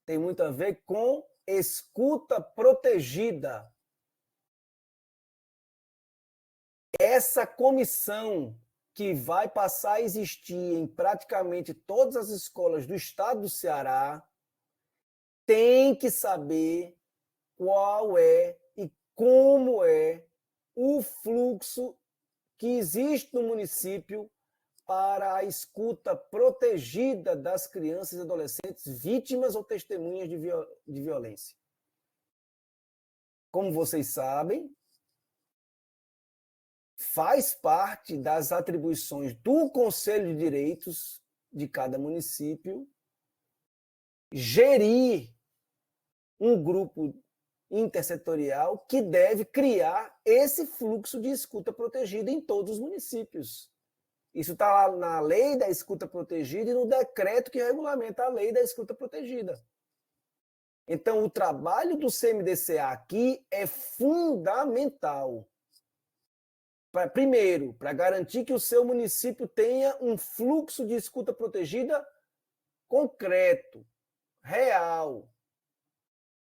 Speaker 3: Tem muito a ver com escuta protegida. Essa comissão que vai passar a existir em praticamente todas as escolas do estado do Ceará tem que saber qual é e como é o fluxo que existe no município para a escuta protegida das crianças e adolescentes vítimas ou testemunhas de violência. Como vocês sabem, faz parte das atribuições do Conselho de Direitos de cada município gerir um grupo intersetorial que deve criar esse fluxo de escuta protegida em todos os municípios. Isso está lá na lei da escuta protegida e no decreto que regulamenta a lei da escuta protegida. Então, o trabalho do CMDCA aqui é fundamental. Primeiro, para garantir que o seu município tenha um fluxo de escuta protegida concreto, real,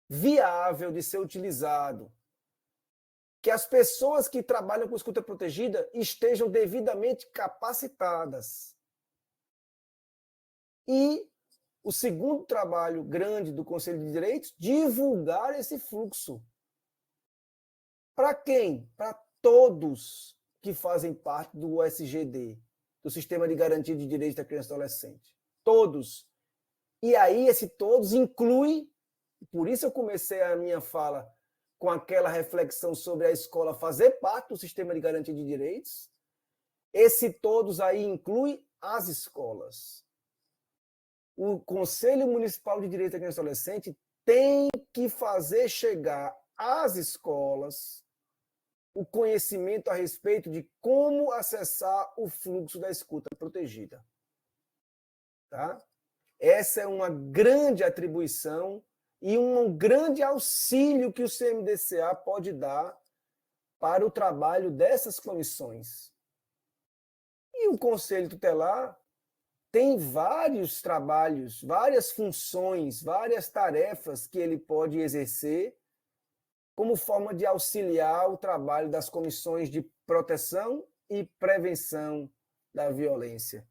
Speaker 3: viável de ser utilizado. Que as pessoas que trabalham com escuta protegida estejam devidamente capacitadas. E o segundo trabalho grande do Conselho de Direitos, divulgar esse fluxo. Para quem? Para todos que fazem parte do SGD, do Sistema de Garantia de Direitos da Criança e do Adolescente. Todos. E aí, esse todos inclui, por isso eu comecei a minha fala com aquela reflexão sobre a escola fazer parte do Sistema de Garantia de Direitos. Esse todos aí inclui as escolas. O Conselho Municipal de Direitos da Criança e do Adolescente tem que fazer chegar às escolas o conhecimento a respeito de como acessar o fluxo da escuta protegida. Tá? Essa é uma grande atribuição e um grande auxílio que o CMDCA pode dar para o trabalho dessas comissões. E o Conselho Tutelar tem vários trabalhos, várias funções, várias tarefas que ele pode exercer como forma de auxiliar o trabalho das comissões de proteção e prevenção da violência.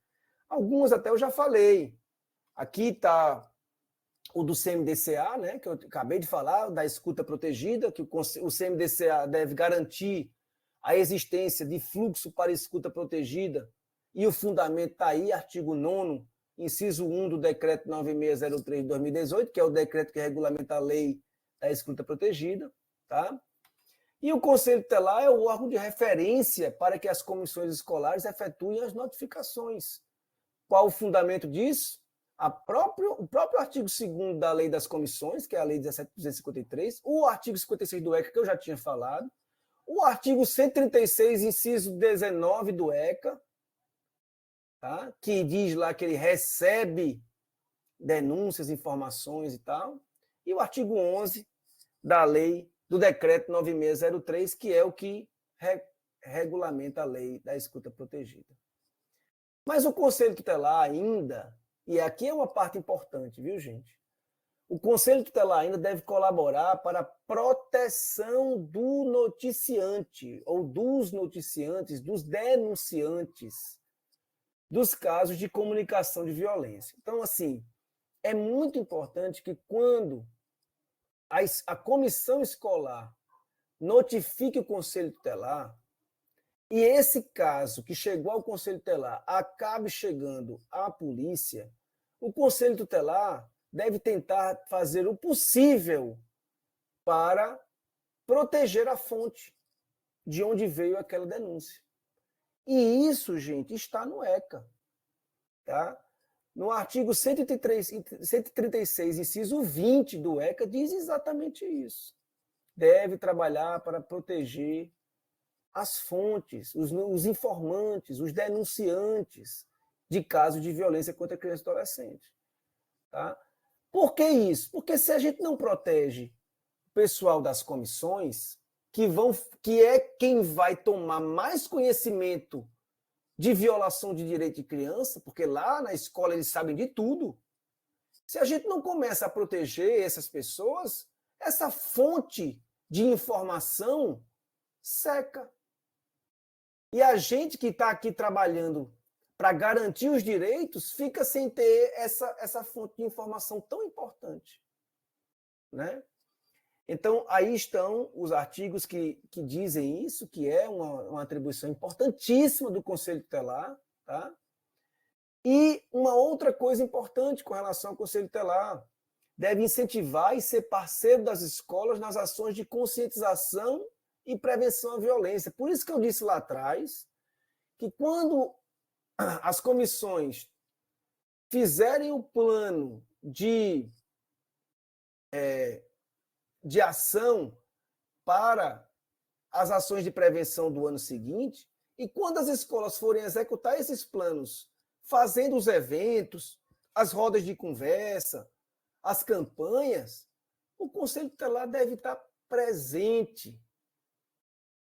Speaker 3: Algumas até eu já falei. Aqui está o do CMDCA, né, que eu acabei de falar, da escuta protegida, que o CMDCA deve garantir a existência de fluxo para escuta protegida, e o fundamento está aí, artigo 9º, inciso 1 do decreto 9603 de 2018, que é o decreto que regulamenta a lei da escuta protegida. Tá? E o Conselho Tutelar é o órgão de referência para que as comissões escolares efetuem as notificações. Qual o fundamento disso? O próprio artigo 2º da Lei das Comissões, que é a Lei 17.253, o artigo 56 do ECA, que eu já tinha falado, o artigo 136, inciso 19 do ECA, tá? Que diz lá que ele recebe denúncias, informações e tal, e o artigo 11 da Lei do Decreto 9603, que é o que regulamenta a lei da escuta protegida. Mas o Conselho Tutelar ainda, e aqui é uma parte importante, viu, gente? O Conselho Tutelar ainda deve colaborar para a proteção do noticiante, ou dos noticiantes, dos denunciantes, dos casos de comunicação de violência. Então, assim, é muito importante que quando a comissão escolar notifique o Conselho Tutelar e esse caso que chegou ao Conselho Tutelar acabe chegando à polícia, o Conselho Tutelar deve tentar fazer o possível para proteger a fonte de onde veio aquela denúncia. E isso, gente, está no ECA. Tá? No artigo 136, inciso 20 do ECA, diz exatamente isso. Deve trabalhar para proteger as fontes, os informantes, os denunciantes de casos de violência contra criança e adolescente. Tá? Por que isso? Porque se a gente não protege o pessoal das comissões, que é quem vai tomar mais conhecimento de violação de direito de criança, porque lá na escola eles sabem de tudo. Se a gente não começa a proteger essas pessoas, essa fonte de informação seca. E a gente que está aqui trabalhando para garantir os direitos fica sem ter essa fonte de informação tão importante. Né? Então, aí estão os artigos que dizem isso, que é uma atribuição importantíssima do Conselho Tutelar. Tá? E uma outra coisa importante com relação ao Conselho Tutelar, deve incentivar e ser parceiro das escolas nas ações de conscientização e prevenção à violência. Por isso que eu disse lá atrás que quando as comissões fizerem o plano de ação para as ações de prevenção do ano seguinte, e quando as escolas forem executar esses planos, fazendo os eventos, as rodas de conversa, as campanhas, o Conselho Tutelar deve estar presente.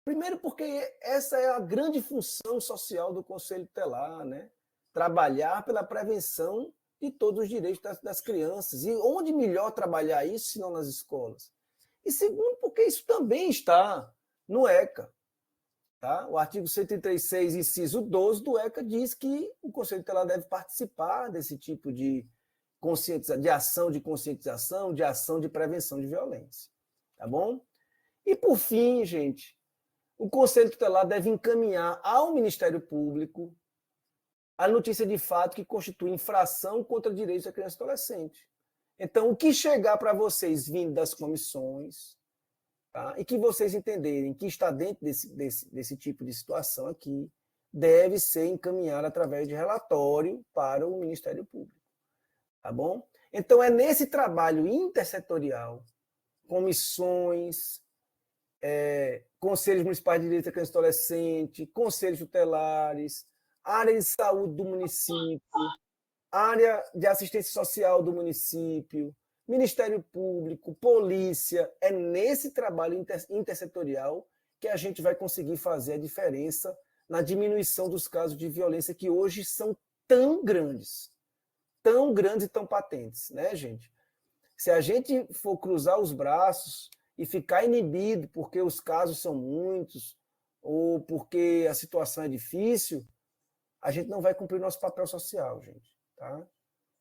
Speaker 3: Primeiro porque essa é a grande função social do Conselho Tutelar, né? Trabalhar pela prevenção de todos os direitos das crianças. E onde melhor trabalhar isso, se não nas escolas? E segundo, porque isso também está no ECA. Tá? O artigo 136, inciso 12 do ECA diz que o Conselho Tutelar deve participar desse tipo de ação de conscientização, de ação de prevenção de violência. Tá bom? E por fim, gente, o Conselho Tutelar deve encaminhar ao Ministério Público a notícia de fato que constitui infração contra direitos da criança e adolescente. Então, o que chegar para vocês vindo das comissões, tá, e que vocês entenderem que está dentro desse tipo de situação aqui, deve ser encaminhado através de relatório para o Ministério Público. Tá bom? Então, é nesse trabalho intersetorial, comissões, conselhos municipais de direito da criança e adolescente, conselhos tutelares, área de saúde do município, área de assistência social do município, Ministério Público, polícia, é nesse trabalho intersetorial que a gente vai conseguir fazer a diferença na diminuição dos casos de violência que hoje são tão grandes e tão patentes, né, gente? Se a gente for cruzar os braços e ficar inibido porque os casos são muitos ou porque a situação é difícil, a gente não vai cumprir nosso papel social, gente, tá?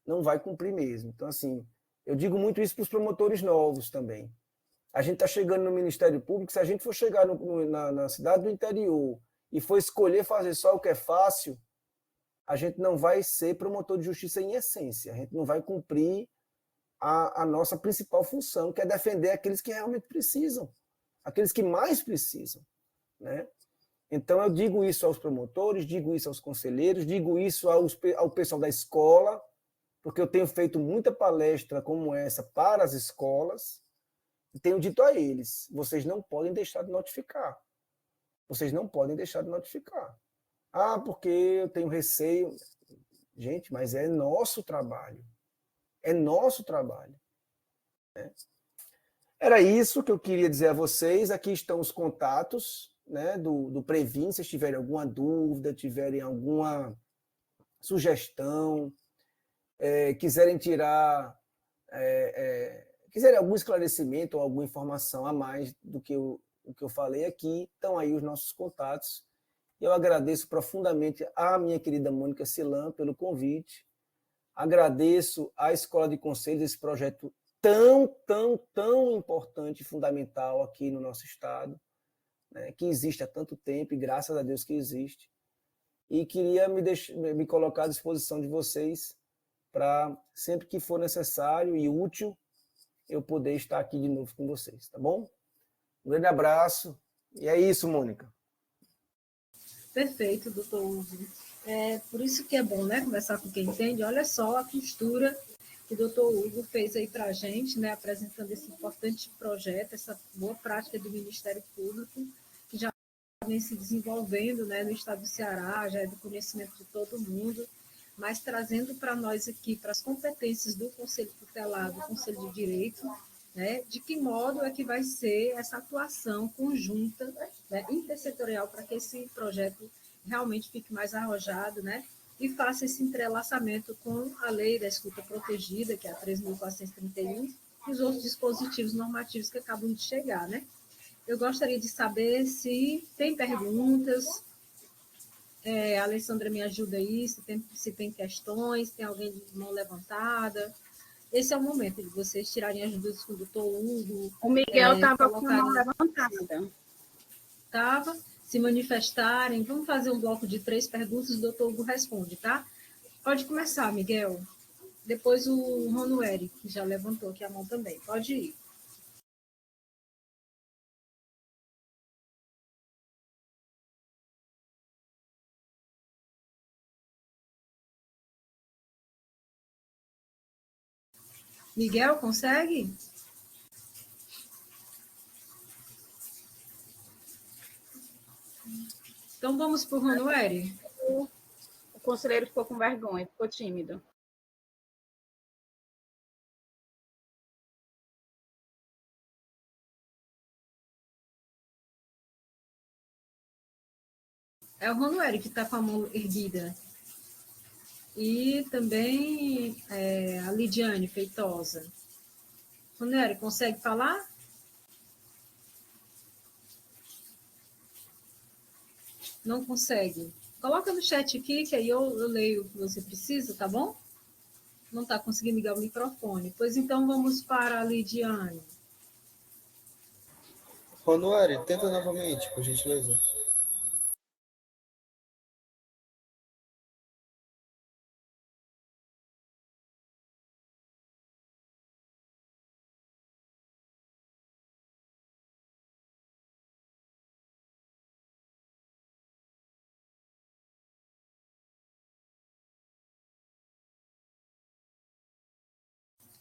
Speaker 3: Não vai cumprir mesmo. Então, assim, eu digo muito isso para os promotores novos também. A gente está chegando no Ministério Público, se a gente for chegar na cidade do interior e for escolher fazer só o que é fácil, a gente não vai ser promotor de justiça em essência, a gente não vai cumprir a nossa principal função, que é defender aqueles que realmente precisam, aqueles que mais precisam, né? Então, eu digo isso aos promotores, digo isso aos conselheiros, digo isso ao pessoal da escola, porque eu tenho feito muita palestra como essa para as escolas, e tenho dito a eles, vocês não podem deixar de notificar. Vocês não podem deixar de notificar. Ah, porque eu tenho receio. Gente, mas é nosso trabalho. É nosso trabalho. Né? Era isso que eu queria dizer a vocês. Aqui estão os contatos, né, do Previne, se tiverem alguma dúvida, tiverem alguma sugestão, quiserem tirar, quiserem algum esclarecimento ou alguma informação a mais do que o que eu falei aqui, estão aí os nossos contatos. Eu agradeço profundamente à minha querida Mônica Silan pelo convite. Agradeço à Escola de Conselhos, esse projeto tão importante e fundamental aqui no nosso estado, né, que existe há tanto tempo, e graças a Deus que existe. E queria me colocar à disposição de vocês para, sempre que for necessário e útil, eu poder estar aqui de novo com vocês, tá bom? Um grande abraço. E é isso, Mônica.
Speaker 1: Perfeito, doutor Hugo. Por isso que é bom, né, conversar com quem entende. Olha só a costura que o doutor Hugo fez aí para a gente, né, apresentando esse importante projeto, essa boa prática do Ministério Público, que já vem se desenvolvendo, né, no estado do Ceará, já é do conhecimento de todo mundo, mas trazendo para nós aqui, para as competências do Conselho Tutelar, do Conselho de Direito, né, de que modo é que vai ser essa atuação conjunta, né, intersetorial, para que esse projeto realmente fique mais arrojado, né, e faça esse entrelaçamento com a lei da escuta protegida, que é a 3.431, e os outros dispositivos normativos que acabam de chegar, né. Eu gostaria de saber se tem perguntas, a Alessandra me ajuda aí, se tem questões, tem alguém de mão levantada. Esse é o momento de vocês tirarem as dúvidas com o doutor Hugo.
Speaker 2: O Miguel estava com a mão levantada.
Speaker 1: Estava, se manifestarem. Vamos fazer um bloco de 3 perguntas, o doutor Hugo responde, tá? Pode começar, Miguel. Depois o Ronueri, que já levantou aqui a mão também. Pode ir. Miguel, consegue? Então vamos para o Ronueri.
Speaker 2: O conselheiro ficou com vergonha, ficou tímido.
Speaker 1: É o Ronueri que está com a mão erguida. E também a Lidiane Feitosa. Ronueri, consegue falar? Não consegue. Coloca no chat aqui, que aí eu leio o que você precisa, tá bom? Não está conseguindo ligar o microfone. Pois então vamos para a Lidiane.
Speaker 4: Ronuário, tenta novamente, por gentileza.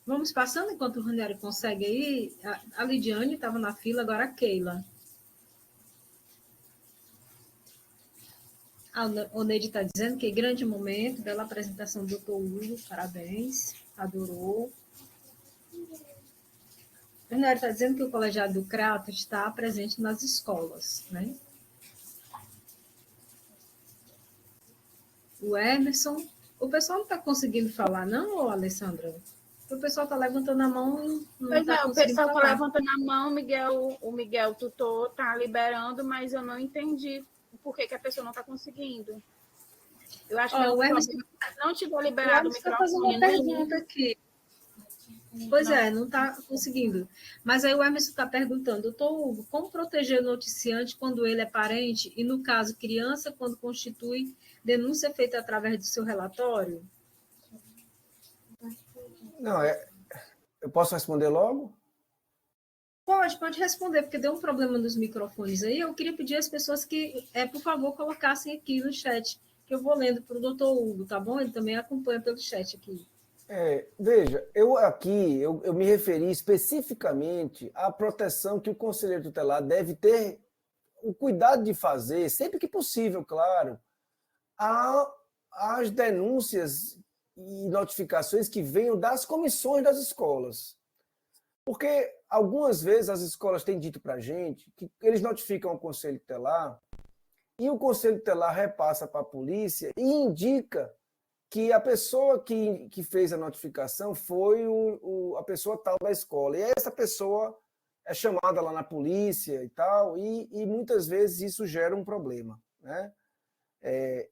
Speaker 1: Vamos passando enquanto o Ranieri consegue aí. A Lidiane estava na fila, agora a Keila. A Oneide está dizendo que grande momento, bela apresentação do Dr. Hugo, parabéns, adorou. O Ranieri está dizendo que o colegiado do Crato está presente nas escolas, né? O Emerson, o pessoal não está conseguindo falar, não, Alessandra? O pessoal está levantando a mão e não
Speaker 2: Pois
Speaker 1: está
Speaker 2: é, o
Speaker 1: conseguindo
Speaker 2: pessoal está
Speaker 1: falar.
Speaker 2: levantando a mão, o Miguel tutor está liberando, mas eu não entendi por que a pessoa não está conseguindo. Eu acho que
Speaker 1: O Emerson,
Speaker 2: não tiver liberado o
Speaker 1: está fazendo uma
Speaker 2: microfone.
Speaker 1: pergunta aqui. Pois não. Não está conseguindo. Mas aí o Emerson está perguntando, doutor Hugo, como proteger o noticiante quando ele é parente e, no caso, criança, quando constitui denúncia feita através do seu relatório?
Speaker 3: Não, eu posso responder logo?
Speaker 1: Pode responder, porque deu um problema nos microfones aí. Eu queria pedir às pessoas que, por favor, colocassem aqui no chat, que eu vou lendo para o doutor Hugo, tá bom? Ele também acompanha pelo chat aqui.
Speaker 3: Veja, eu me referi especificamente à proteção que o conselheiro tutelar deve ter o cuidado de fazer, sempre que possível, claro, às denúncias e notificações que venham das comissões das escolas. Porque algumas vezes as escolas têm dito para a gente que eles notificam o conselho tutelar e o conselho tutelar repassa para a polícia e indica que a pessoa que fez a notificação foi a pessoa tal da escola. E essa pessoa é chamada lá na polícia e tal, e muitas vezes isso gera um problema, né?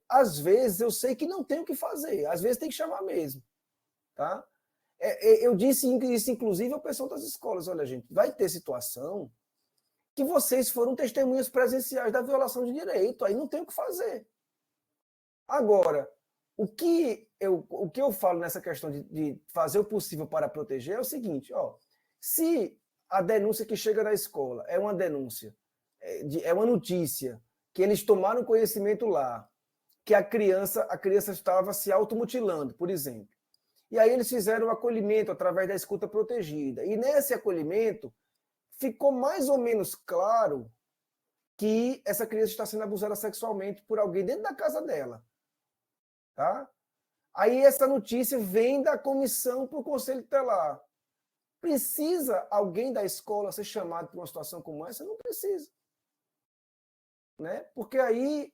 Speaker 3: Às vezes eu sei que não tem o que fazer, às vezes tem que chamar mesmo, tá? Eu disse isso, inclusive, ao pessoal das escolas. Olha, gente, vai ter situação que vocês foram testemunhas presenciais da violação de direito, aí não tem o que fazer. Agora, o que eu falo nessa questão de fazer o possível para proteger é o seguinte, se a denúncia que chega na escola é uma denúncia, é uma notícia, que eles tomaram conhecimento lá, que a criança estava se automutilando, por exemplo. E aí eles fizeram o acolhimento através da escuta protegida. E nesse acolhimento, ficou mais ou menos claro que essa criança está sendo abusada sexualmente por alguém dentro da casa dela. Tá? Aí essa notícia vem da comissão para o conselho tutelar. Precisa alguém da escola ser chamado para uma situação como essa? Não precisa. Né? Porque aí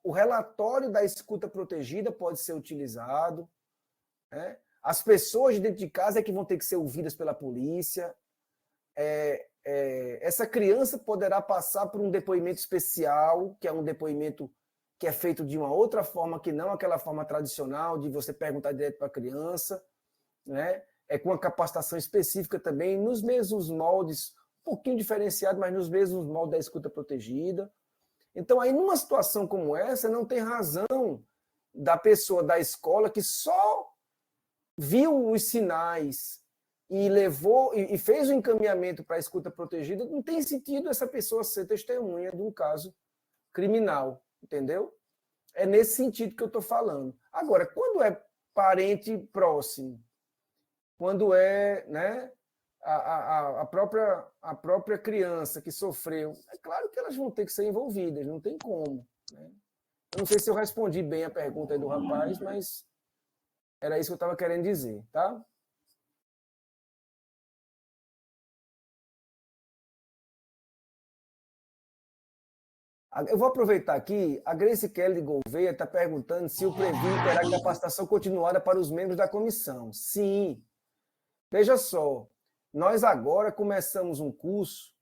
Speaker 3: o relatório da escuta protegida pode ser utilizado. Né? As pessoas de dentro de casa é que vão ter que ser ouvidas pela polícia. Essa criança poderá passar por um depoimento especial, que é um depoimento que é feito de uma outra forma, que não aquela forma tradicional de você perguntar direto para a criança, né? Com uma capacitação específica também, nos mesmos moldes, um pouquinho diferenciado, mas nos mesmos moldes da escuta protegida. Então, aí, numa situação como essa, não tem razão da pessoa da escola que só viu os sinais e levou e fez o encaminhamento para a escuta protegida, não tem sentido essa pessoa ser testemunha de um caso criminal. Entendeu? É nesse sentido que eu estou falando. Agora, quando é parente próximo, quando é, né, a própria criança que sofreu, é claro que elas vão ter que ser envolvidas, não tem como. Né? Eu não sei se eu respondi bem a pergunta aí do rapaz, mas era isso que eu estava querendo dizer, tá? Eu vou aproveitar aqui, a Grace Kelly de Gouveia está perguntando se o Previne terá capacitação continuada para os membros da comissão. Sim. Veja só, nós agora começamos um curso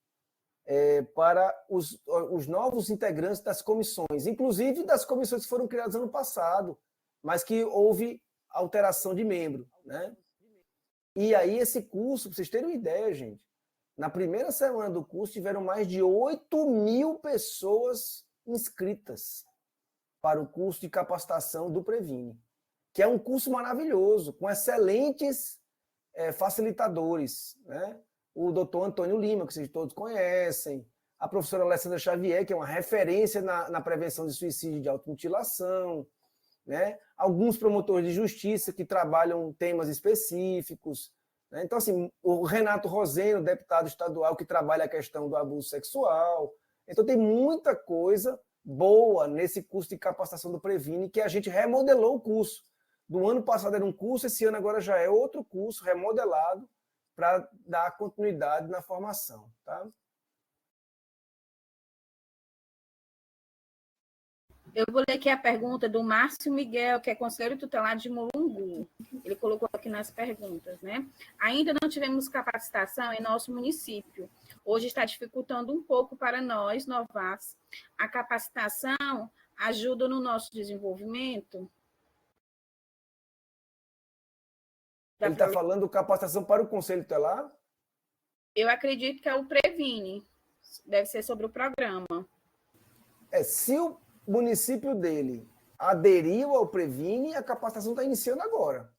Speaker 3: para os novos integrantes das comissões, inclusive das comissões que foram criadas ano passado, mas que houve alteração de membro. Né? E aí esse curso, para vocês terem uma ideia, gente, Na primeira semana do curso, tiveram mais de 8.000 pessoas inscritas para o curso de capacitação do Previne, que é um curso maravilhoso, com excelentes facilitadores, né? O doutor Antônio Lima, que vocês todos conhecem, a professora Alessandra Xavier, que é uma referência na prevenção de suicídio e de automutilação, né? Alguns promotores de justiça que trabalham temas específicos, né? Então, assim, o Renato Roseno, deputado estadual, que trabalha a questão do abuso sexual. Então, tem muita coisa boa nesse curso de capacitação do Previne, que a gente remodelou o curso. Do ano passado era um curso, esse ano agora já é outro curso remodelado para dar continuidade na formação, tá?
Speaker 2: Eu vou ler aqui a pergunta do Márcio Miguel, que é conselheiro tutelar de Mulungu. Ele colocou aqui nas perguntas, né? Ainda não tivemos capacitação em nosso município. Hoje está dificultando um pouco para nós, novatos. A capacitação ajuda no nosso desenvolvimento?
Speaker 3: Ele está falando capacitação para o Conselho Tutelar?
Speaker 2: Eu acredito que é o Previne. Deve ser sobre o programa.
Speaker 3: Se o município dele aderiu ao Previne, a capacitação está iniciando agora.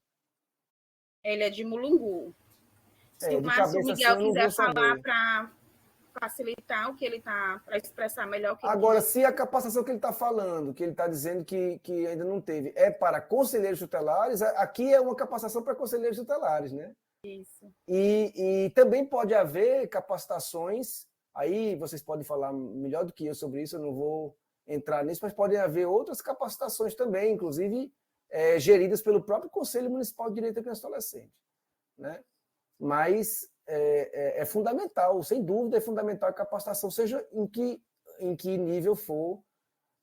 Speaker 2: Ele é de Mulungu. Se o Márcio Miguel
Speaker 3: assim,
Speaker 2: quiser falar para facilitar o que ele está, para expressar melhor o que
Speaker 3: agora, se a capacitação que ele está falando, que ele está dizendo que ainda não teve, é para conselheiros tutelares, aqui é uma capacitação para conselheiros tutelares, né?
Speaker 2: Isso.
Speaker 3: E também pode haver capacitações, aí vocês podem falar melhor do que eu sobre isso, eu não vou entrar nisso, mas podem haver outras capacitações também, inclusive geridas pelo próprio Conselho Municipal de Direito da Criança e Adolescente, né? Mas é fundamental, sem dúvida é fundamental a capacitação, seja em que nível for,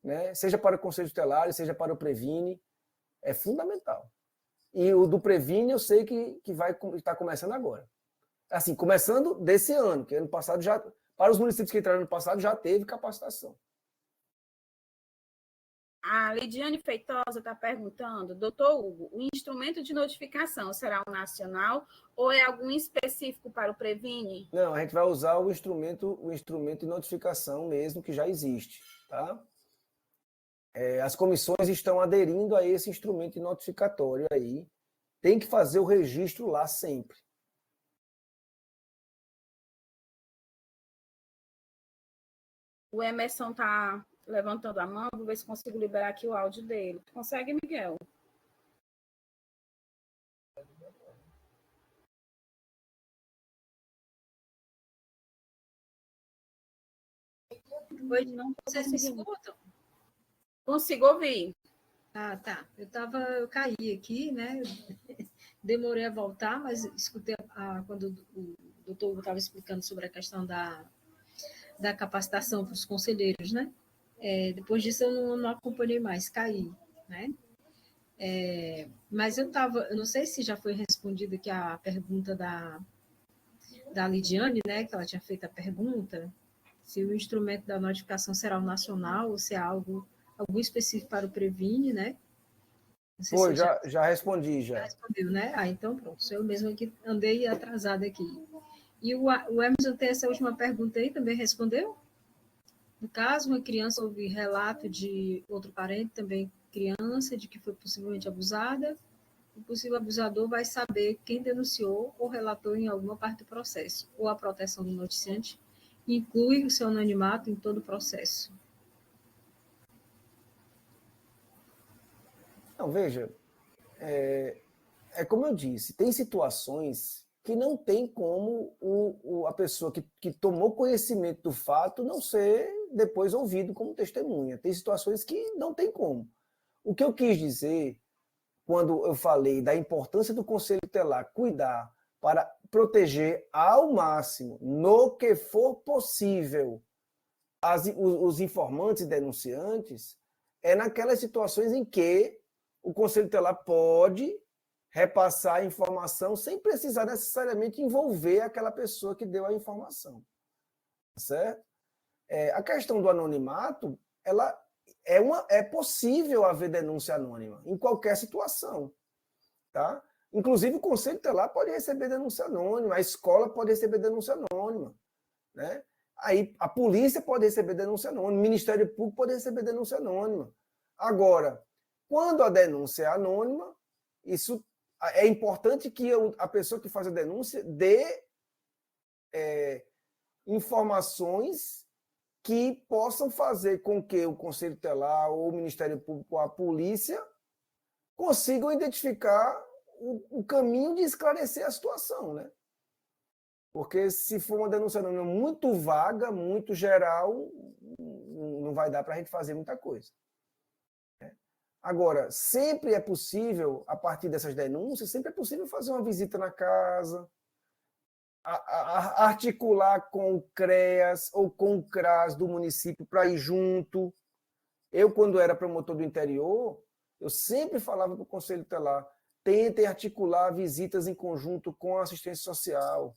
Speaker 3: né? Seja para o Conselho Tutelar, seja para o Previne, é fundamental. E o do Previne eu sei que vai estar começando agora. Assim, começando desse ano, que ano passado já, para os municípios que entraram no passado, já teve capacitação.
Speaker 2: A Lidiane Feitosa está perguntando, doutor Hugo, o instrumento de notificação será o nacional ou é algum específico para o Previne?
Speaker 3: Não, a gente vai usar o instrumento de notificação mesmo, que já existe, tá? As comissões estão aderindo a esse instrumento notificatório aí. Tem que fazer o registro lá sempre.
Speaker 2: O Emerson está levantando a mão, vou ver se consigo liberar aqui o áudio dele. Consegue, Miguel?
Speaker 1: Oi, não, vocês me escutam?
Speaker 2: Consigo ouvir.
Speaker 1: Ah, tá. Eu caí aqui, né? Demorei a voltar, mas escutei quando o doutor Hugo estava explicando sobre a questão da capacitação para os conselheiros, né? Depois disso eu não acompanhei mais, caí, né? Mas eu não sei se já foi respondida aqui a pergunta da Lidiane, né? Que ela tinha feito a pergunta, se o instrumento da notificação será o nacional ou se é algum específico para o Previne, né?
Speaker 3: Foi, já respondi, já.
Speaker 1: Já respondeu, né? Então pronto, sou eu mesma que andei atrasada aqui. E o Emerson tem essa última pergunta aí, também respondeu? No caso, uma criança ouve relato de outro parente, também criança, de que foi possivelmente abusada, o possível abusador vai saber quem denunciou ou relatou em alguma parte do processo, ou a proteção do noticiante inclui o seu anonimato em todo o processo.
Speaker 3: Não, veja, como eu disse, tem situações que não tem como a pessoa que tomou conhecimento do fato não ser depois ouvido como testemunha. Tem situações que não tem como. O que eu quis dizer, quando eu falei da importância do Conselho Tutelar cuidar para proteger ao máximo, no que for possível, os informantes e denunciantes, é naquelas situações em que o Conselho Tutelar pode repassar a informação sem precisar necessariamente envolver aquela pessoa que deu a informação. Certo? A questão do anonimato, é possível haver denúncia anônima em qualquer situação. Tá? Inclusive, o Conselho Tutelar pode receber denúncia anônima, a escola pode receber denúncia anônima, né? Aí a polícia pode receber denúncia anônima, o Ministério Público pode receber denúncia anônima. Agora, quando a denúncia é anônima, isso é importante que a pessoa que faz a denúncia dê informações que possam fazer com que o Conselho Tutelar ou o Ministério Público ou a polícia consigam identificar o caminho de esclarecer a situação, né? Porque se for uma denúncia anônima muito vaga, muito geral, não vai dar para a gente fazer muita coisa. Agora, sempre é possível, a partir dessas denúncias, sempre é possível fazer uma visita na casa, articular com o CREAS ou com o CRAS do município para ir junto. Eu, quando era promotor do interior, eu sempre falava para o Conselho Tutelar, tentem articular visitas em conjunto com a assistência social.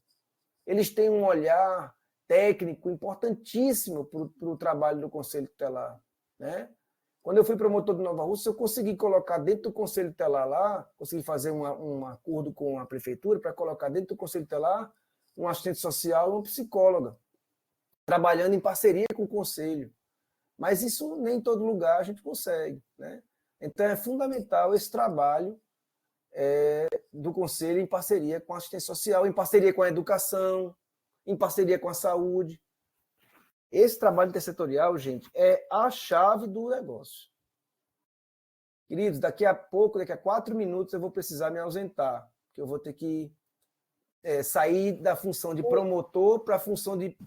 Speaker 3: Eles têm um olhar técnico importantíssimo para o trabalho do Conselho Tutelar, né? Quando eu fui promotor de Nova Russa, eu consegui colocar dentro do Conselho Tutelar lá, consegui fazer um acordo com a prefeitura para colocar dentro do Conselho Tutelar um assistente social e uma psicóloga, trabalhando em parceria com o Conselho. Mas isso nem em todo lugar a gente consegue, né? Então é fundamental esse trabalho do Conselho em parceria com a assistência social, em parceria com a educação, em parceria com a saúde. Esse trabalho intersetorial, gente, é a chave do negócio. Queridos, daqui a 4 minutos, eu vou precisar me ausentar, porque eu vou ter que sair da função de promotor para a função de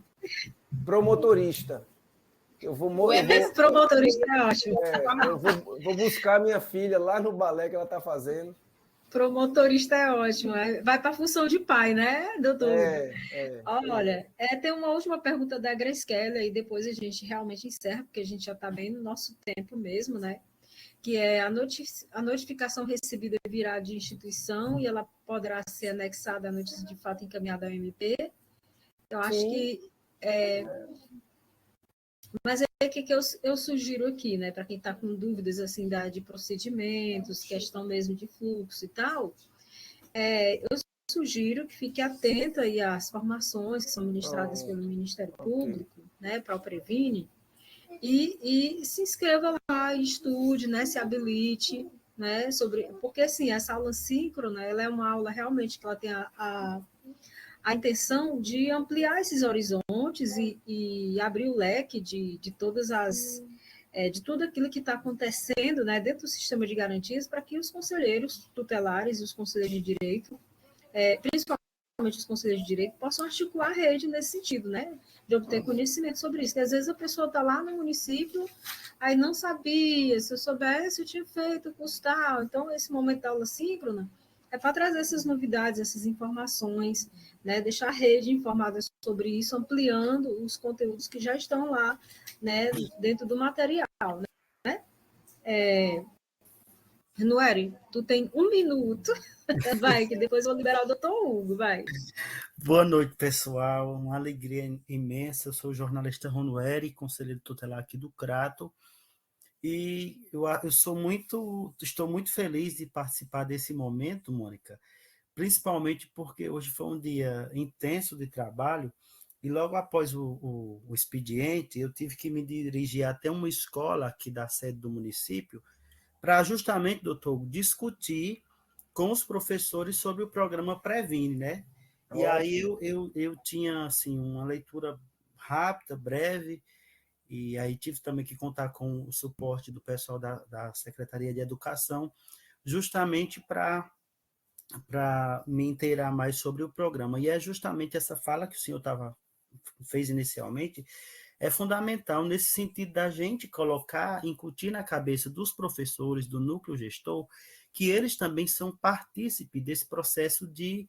Speaker 3: promotorista.
Speaker 1: Promotorista é ótimo.
Speaker 3: Eu vou buscar minha filha lá no balé que ela está fazendo.
Speaker 1: Promotorista é ótimo. Vai para a função de pai, né, doutor? Olha, tem uma última pergunta da Grace Kelly, e depois a gente realmente encerra, porque a gente já está bem no nosso tempo mesmo, né? Que é a notificação recebida virá de instituição e ela poderá ser anexada à notícia de fato encaminhada ao MP. Eu acho que... Mas o que eu sugiro aqui, né, para quem está com dúvidas assim, de procedimentos, questão mesmo de fluxo e tal, eu sugiro que fique atento aí às formações que são ministradas pelo Ministério Público, né, para o Previne, e se inscreva lá, estude, né, se habilite, né, porque assim, essa aula síncrona, ela é uma aula realmente que ela tem a intenção de ampliar esses horizontes e abrir o leque de todas as de tudo aquilo que está acontecendo, né, dentro do sistema de garantias, para que os conselheiros tutelares e os conselheiros de direito, principalmente os conselheiros de direito, possam articular a rede nesse sentido, né, de obter conhecimento sobre isso. Porque às vezes a pessoa está lá no município, aí não sabia, se eu soubesse, eu tinha feito o curso tal. Então, esse momento da aula síncrona é para trazer essas novidades, essas informações, né, deixar a rede informada sobre isso, ampliando os conteúdos que já estão lá, né, dentro do material, né? Noeri, tu tem 1 minuto, vai, que depois eu vou liberar o doutor Hugo, vai.
Speaker 5: Boa noite, pessoal, uma alegria imensa, eu sou o jornalista Ronueri, conselheiro tutelar aqui do Crato, e eu estou muito feliz de participar desse momento, Mônica, principalmente porque hoje foi um dia intenso de trabalho, e logo após o expediente, eu tive que me dirigir até uma escola aqui da sede do município, para justamente, doutor, discutir com os professores sobre o programa Previne, né? E aí eu tinha assim, uma leitura rápida, breve, e aí tive também que contar com o suporte do pessoal da Secretaria de Educação, justamente para me inteirar mais sobre o programa. E é justamente essa fala que o senhor fez inicialmente, é fundamental nesse sentido da gente colocar, incutir na cabeça dos professores, do núcleo gestor, que eles também são partícipes desse processo de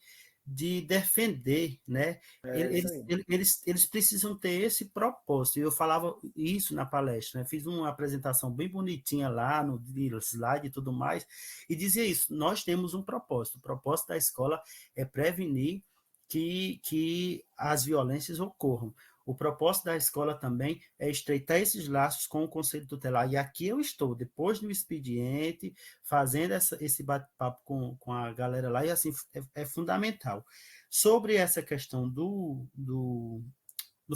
Speaker 5: defender, né? Eles precisam ter esse propósito. Eu falava isso na palestra, né? Fiz uma apresentação bem bonitinha lá no slide e tudo mais, e dizia isso: nós temos um propósito. O propósito da escola é prevenir que as violências ocorram. O propósito da escola também é estreitar esses laços com o Conselho Tutelar. E aqui eu estou, depois do expediente, fazendo esse bate-papo com a galera lá, e assim, é fundamental. Sobre essa questão do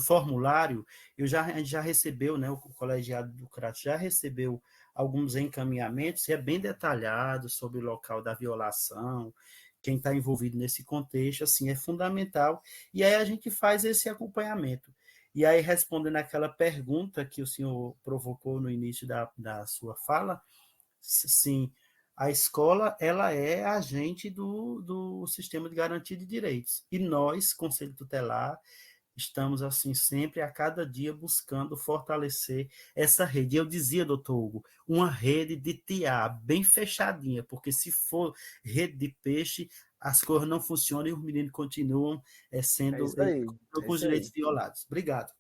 Speaker 5: formulário, a gente já recebeu, né, o colegiado do CRAT já recebeu alguns encaminhamentos, e é bem detalhado sobre o local da violação, quem está envolvido nesse contexto, assim, é fundamental, e aí a gente faz esse acompanhamento. E aí, respondendo aquela pergunta que o senhor provocou no início da sua fala, sim, a escola ela é agente do sistema de garantia de direitos, e nós, Conselho Tutelar, estamos, assim, sempre a cada dia buscando fortalecer essa rede. E eu dizia, doutor Hugo, uma rede de tiá, bem fechadinha, porque se for rede de peixe, as coisas não funcionam e os meninos continuam sendo
Speaker 3: isso aí.
Speaker 5: com os direitos violados. Obrigado.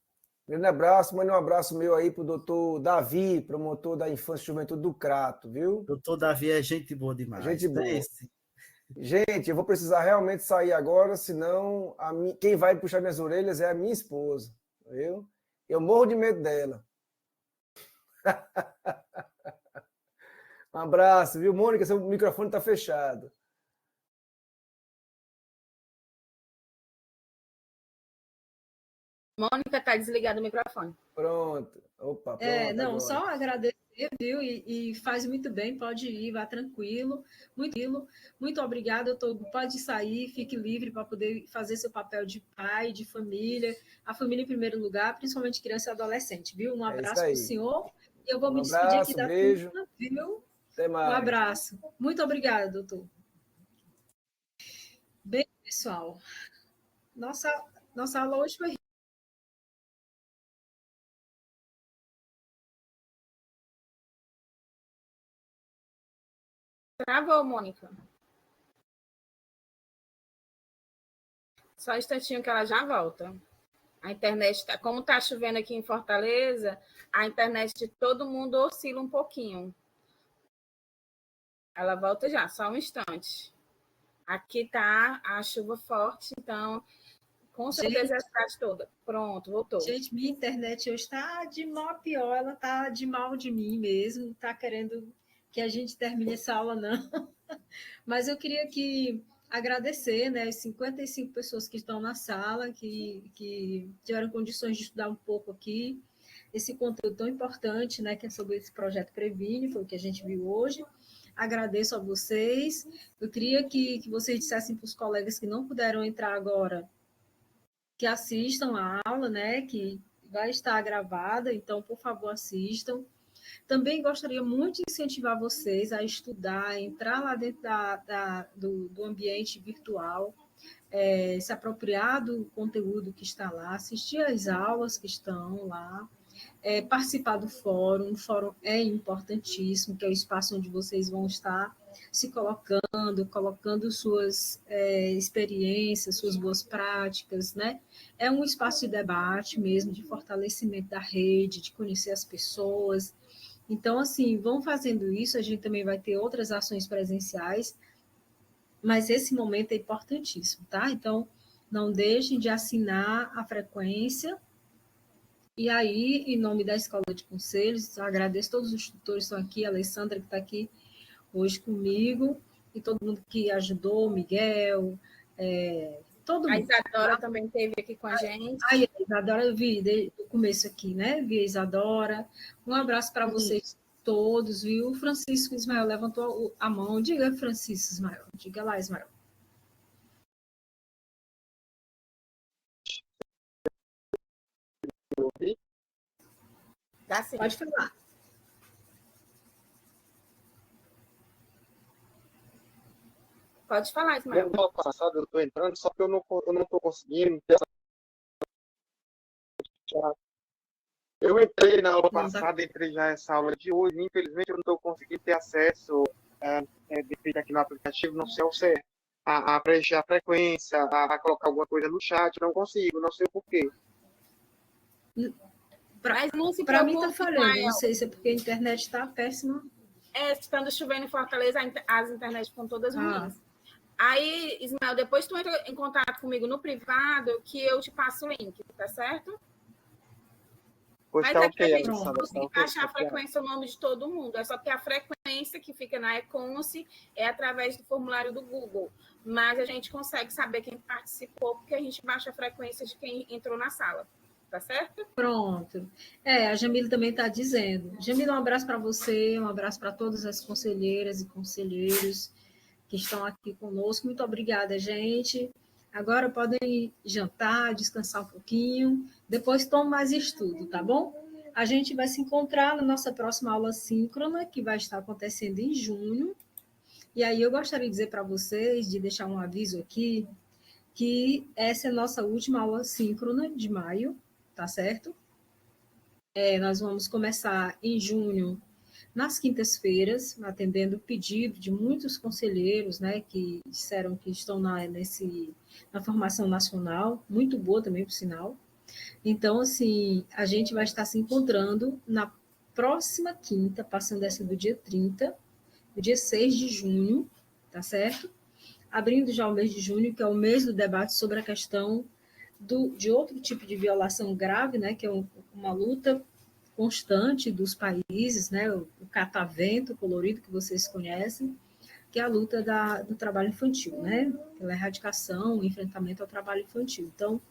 Speaker 3: Grande abraço, mande um abraço meu aí pro doutor Davi, promotor da Infância e Juventude do Crato, viu?
Speaker 5: Doutor Davi é gente boa demais.
Speaker 3: Gente boa. Gente, eu vou precisar realmente sair agora, senão quem vai puxar minhas orelhas é a minha esposa, viu? Eu morro de medo dela. Um abraço, viu, Mônica? Seu microfone está fechado.
Speaker 2: Mônica, está desligado o microfone.
Speaker 3: Pronto. Opa, pronto.
Speaker 1: Não,
Speaker 3: agora.
Speaker 1: só agradecer, viu? E faz muito bem, pode ir, vá tranquilo. Muito obrigada, doutor. Pode sair, fique livre para poder fazer seu papel de pai, de família, a família em primeiro lugar, principalmente criança e adolescente, viu? Um abraço para o senhor. E eu vou me despedir aqui da turma, viu?
Speaker 3: Até mais.
Speaker 1: Um abraço. Muito obrigada, doutor. Bem, pessoal, nossa aula hoje foi
Speaker 2: Travou, Mônica. Só um instantinho que ela já volta. A internet, como está chovendo aqui em Fortaleza, a internet de todo mundo oscila um pouquinho. Ela volta já, só um instante. Aqui está a chuva forte, então, com certeza, a cidade toda. Pronto, voltou.
Speaker 1: Gente, minha internet hoje está de mal a pior, ela está de mal de mim mesmo, está querendo que a gente termine essa aula, não. Mas eu queria agradecer, né, as 55 pessoas que estão na sala, que tiveram condições de estudar um pouco aqui, esse conteúdo tão importante, né, que é sobre esse projeto Previne, foi o que a gente viu hoje. Agradeço a vocês. Eu queria que vocês dissessem para os colegas que não puderam entrar agora, que assistam a aula, né, que vai estar gravada, então, por favor, assistam. Também gostaria muito de incentivar vocês a estudar, a entrar lá dentro do ambiente virtual, se apropriar do conteúdo que está lá, assistir às aulas que estão lá, participar do fórum. O fórum é importantíssimo, que é o espaço onde vocês vão estar se colocando suas experiências, suas boas práticas, né? É um espaço de debate mesmo, de fortalecimento da rede, de conhecer as pessoas. Então, assim, vão fazendo isso, a gente também vai ter outras ações presenciais, mas esse momento é importantíssimo, tá? Então, não deixem de assinar a frequência. E aí, em nome da Escola de Conselhos, agradeço todos os tutores que estão aqui, a Alessandra que está aqui hoje comigo, e todo mundo que ajudou, Miguel, todo mundo.
Speaker 2: A Isadora também esteve aqui com a gente.
Speaker 1: A Isadora, eu vi desde o começo aqui, né? Vi a Isadora. Um abraço para vocês todos, viu? O Francisco Ismael levantou a mão. Diga, Francisco Ismael. Diga lá, Ismael.
Speaker 2: Dá sim.
Speaker 1: Pode falar.
Speaker 2: Pode falar, Ismael.
Speaker 4: No ano passado eu estou entrando, só que eu não estou conseguindo. Eu entrei na aula passada, entrei já essa aula de hoje, e infelizmente eu não estou conseguindo ter acesso devido aqui no aplicativo, não sei ao certo, a preencher a frequência, a colocar alguma coisa no chat, não consigo, não sei o porquê.
Speaker 1: Para mim está falhando, não sei se é porque a internet está péssima.
Speaker 2: Estando chovendo em Fortaleza, as internets estão todas ruins. Aí, Ismael, depois tu entra em contato comigo no privado, que eu te passo o link, tá certo?
Speaker 4: Pois
Speaker 2: Mas
Speaker 4: tá
Speaker 2: é que a
Speaker 4: ok,
Speaker 2: gente
Speaker 4: Alessandra, tá
Speaker 2: consegue
Speaker 4: ok.
Speaker 2: baixar a frequência o nome de todo mundo. É só que a frequência que fica na e-commerce é através do formulário do Google. Mas a gente consegue saber quem participou, porque a gente baixa a frequência de quem entrou na sala. Tá certo?
Speaker 1: Pronto. A Jamila também está dizendo. Jamila, um abraço para você, um abraço para todas as conselheiras e conselheiros que estão aqui conosco. Muito obrigada, gente. Agora podem jantar, descansar um pouquinho. Depois tomem mais estudo, tá bom? A gente vai se encontrar na nossa próxima aula síncrona, que vai estar acontecendo em junho. E aí eu gostaria de dizer para vocês, de deixar um aviso aqui, que essa é a nossa última aula síncrona de maio, tá certo? Nós vamos começar em junho, nas quintas-feiras, atendendo o pedido de muitos conselheiros, né, que disseram que estão na formação nacional, muito boa também, por sinal. Então, assim, a gente vai estar se encontrando na próxima quinta, passando essa do dia 30, do dia 6 de junho, tá certo? Abrindo já o mês de junho, que é o mês do debate sobre a questão de outro tipo de violação grave, né, que é uma luta constante dos países, né, o catavento colorido que vocês conhecem, que é a luta do trabalho infantil, né, pela erradicação, o enfrentamento ao trabalho infantil. Então,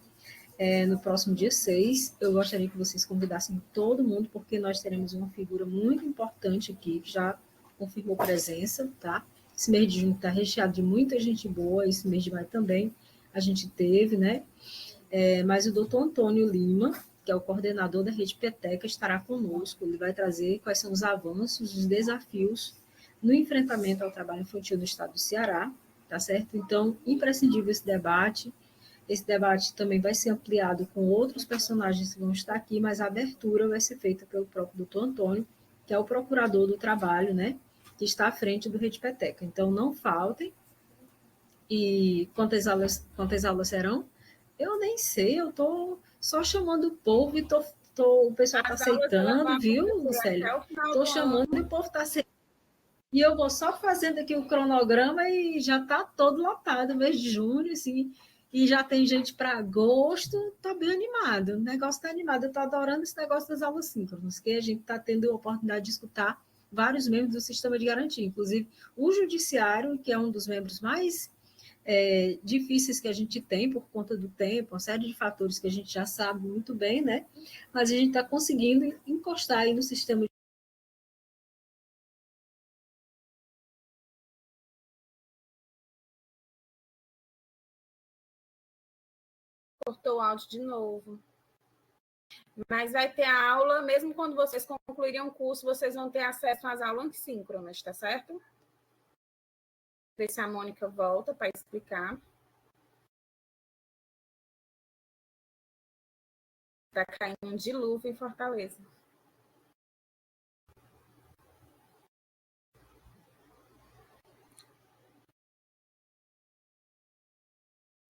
Speaker 1: no próximo dia 6, eu gostaria que vocês convidassem todo mundo, porque nós teremos uma figura muito importante aqui, que já confirmou presença, tá? Esse mês de junho está recheado de muita gente boa, esse mês de maio também a gente teve, né? Mas o doutor Antônio Lima, que é o coordenador da Rede Peteca, estará conosco. Ele vai trazer quais são os avanços, os desafios no enfrentamento ao trabalho infantil no estado do Ceará, tá certo? Então, imprescindível esse debate. Esse debate também vai ser ampliado com outros personagens que vão estar aqui, mas a abertura vai ser feita pelo próprio doutor Antônio, que é o procurador do trabalho, né? Que está à frente do Rede Peteca. Então, não faltem. E quantas aulas serão? Eu nem sei, eu estou só chamando o povo e o pessoal está
Speaker 2: As aulas elas vão
Speaker 1: aceitando, viu,
Speaker 2: acontecer
Speaker 1: Lucélia?
Speaker 2: até o final
Speaker 1: Estou
Speaker 2: do ano.
Speaker 1: chamando e o povo está aceitando. E eu vou só fazendo aqui o cronograma e já está todo lotado, mês de junho, assim, e já tem gente para agosto, está bem animado, o negócio está animado. Eu estou adorando esse negócio das aulas síncronas, que a gente está tendo a oportunidade de escutar vários membros do sistema de garantia, inclusive o judiciário, que é um dos membros mais difíceis que a gente tem por conta do tempo, uma série de fatores que a gente já sabe muito bem, né? Mas a gente está conseguindo encostar aí no sistema.
Speaker 2: Cortou o áudio de novo. Mas vai ter a aula, mesmo quando vocês concluírem o curso, vocês vão ter acesso às aulas síncronas, tá certo? Ver se a Mônica volta para explicar. Está caindo um dilúvio em Fortaleza.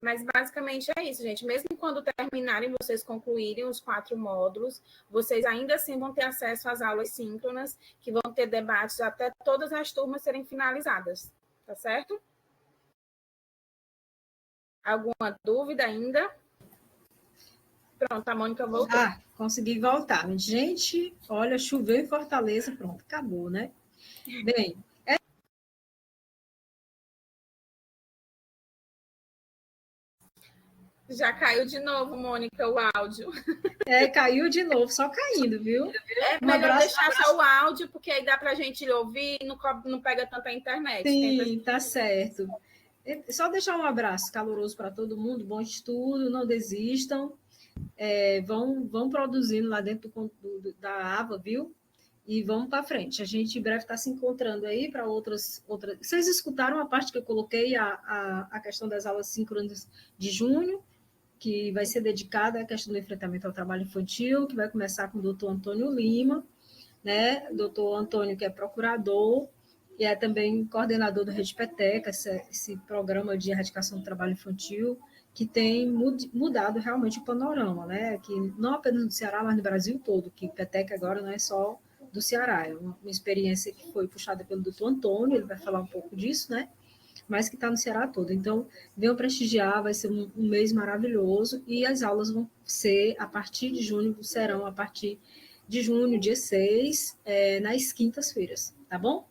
Speaker 2: Mas basicamente é isso, gente. Mesmo quando terminarem, vocês concluírem os 4 módulos, vocês ainda assim vão ter acesso às aulas síncronas, que vão ter debates até todas as turmas serem finalizadas. Tá certo? Alguma dúvida ainda? Pronto, a Mônica voltou.
Speaker 1: Consegui voltar. Gente, olha, choveu em Fortaleza, pronto, acabou, né? Bem,
Speaker 2: Já caiu de novo, Mônica, o áudio.
Speaker 1: Caiu de novo, só caindo, viu?
Speaker 2: É melhor deixar só o áudio, porque aí dá para a gente ouvir e não pega tanta internet.
Speaker 1: Sim, tá certo. Só deixar um abraço caloroso para todo mundo, bom estudo, não desistam, vão produzindo lá dentro da AVA, viu? E vamos para frente. A gente em breve está se encontrando aí para outras. Vocês escutaram a parte que eu coloquei, a questão das aulas síncronas de junho, que vai ser dedicada à questão do enfrentamento ao trabalho infantil, que vai começar com o doutor Antônio Lima, né? Doutor Antônio, que é procurador, e é também coordenador do Rede Peteca, esse programa de erradicação do trabalho infantil, que tem mudado realmente o panorama, né? Que não apenas no Ceará, mas no Brasil todo, que Peteca agora não é só do Ceará, é uma experiência que foi puxada pelo doutor Antônio, ele vai falar um pouco disso, né? mas que está no Ceará todo. Então, venham prestigiar, vai ser um mês maravilhoso, e as aulas vão ser a partir de junho, serão a partir de junho, dia 6, nas quintas-feiras, tá bom?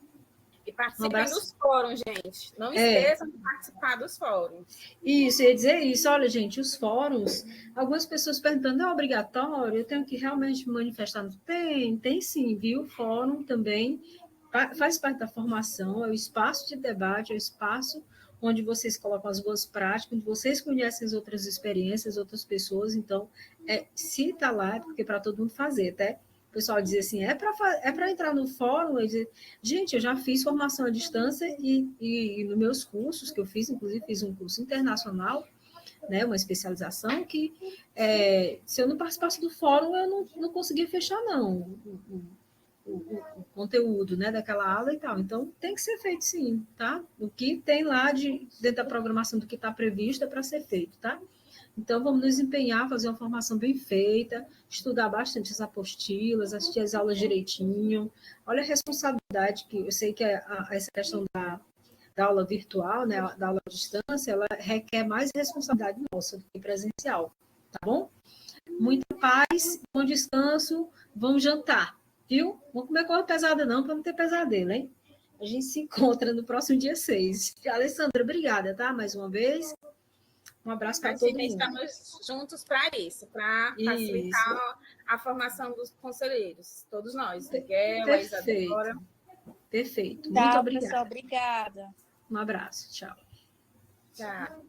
Speaker 2: E participem dos fóruns, gente. Não esqueçam de participar dos fóruns.
Speaker 1: Isso, ia dizer isso. Olha, gente, os fóruns, algumas pessoas perguntando, é obrigatório? Eu tenho que realmente me manifestar? Tem sim, viu? O fórum também faz parte da formação, é o espaço de debate, é o espaço onde vocês colocam as boas práticas, onde vocês conhecem as outras experiências, outras pessoas. Então, se está lá, é porque para todo mundo fazer, até. O pessoal dizia assim, é para entrar no fórum? Eu dizia, gente, eu já fiz formação à distância e nos meus cursos que eu fiz, inclusive fiz um curso internacional, né, uma especialização que, se eu não participasse do fórum, eu não conseguia fechar, não, o conteúdo, né, daquela aula e tal. Então, tem que ser feito sim, tá? O que tem lá dentro da programação do que está previsto é para ser feito, tá? Então, vamos nos empenhar, fazer uma formação bem feita, estudar bastante as apostilas, assistir as aulas direitinho. Olha a responsabilidade que eu sei que essa questão da aula virtual, né, da aula à distância, ela requer mais responsabilidade nossa do que presencial, tá bom? Muita paz, bom descanso, vamos jantar, viu? Vamos comer coisa pesada não, para não ter pesadelo, hein? A gente se encontra no próximo dia 6. Alessandra, obrigada, tá? Mais uma vez. Um abraço para todo mundo.
Speaker 2: Estamos juntos para isso, para facilitar a formação dos conselheiros, todos nós, Miguel, a Isadora.
Speaker 1: Perfeito.
Speaker 6: Tchau,
Speaker 1: Muito obrigada.
Speaker 6: pessoal, obrigada.
Speaker 1: Um abraço. Tchau.
Speaker 2: Tchau.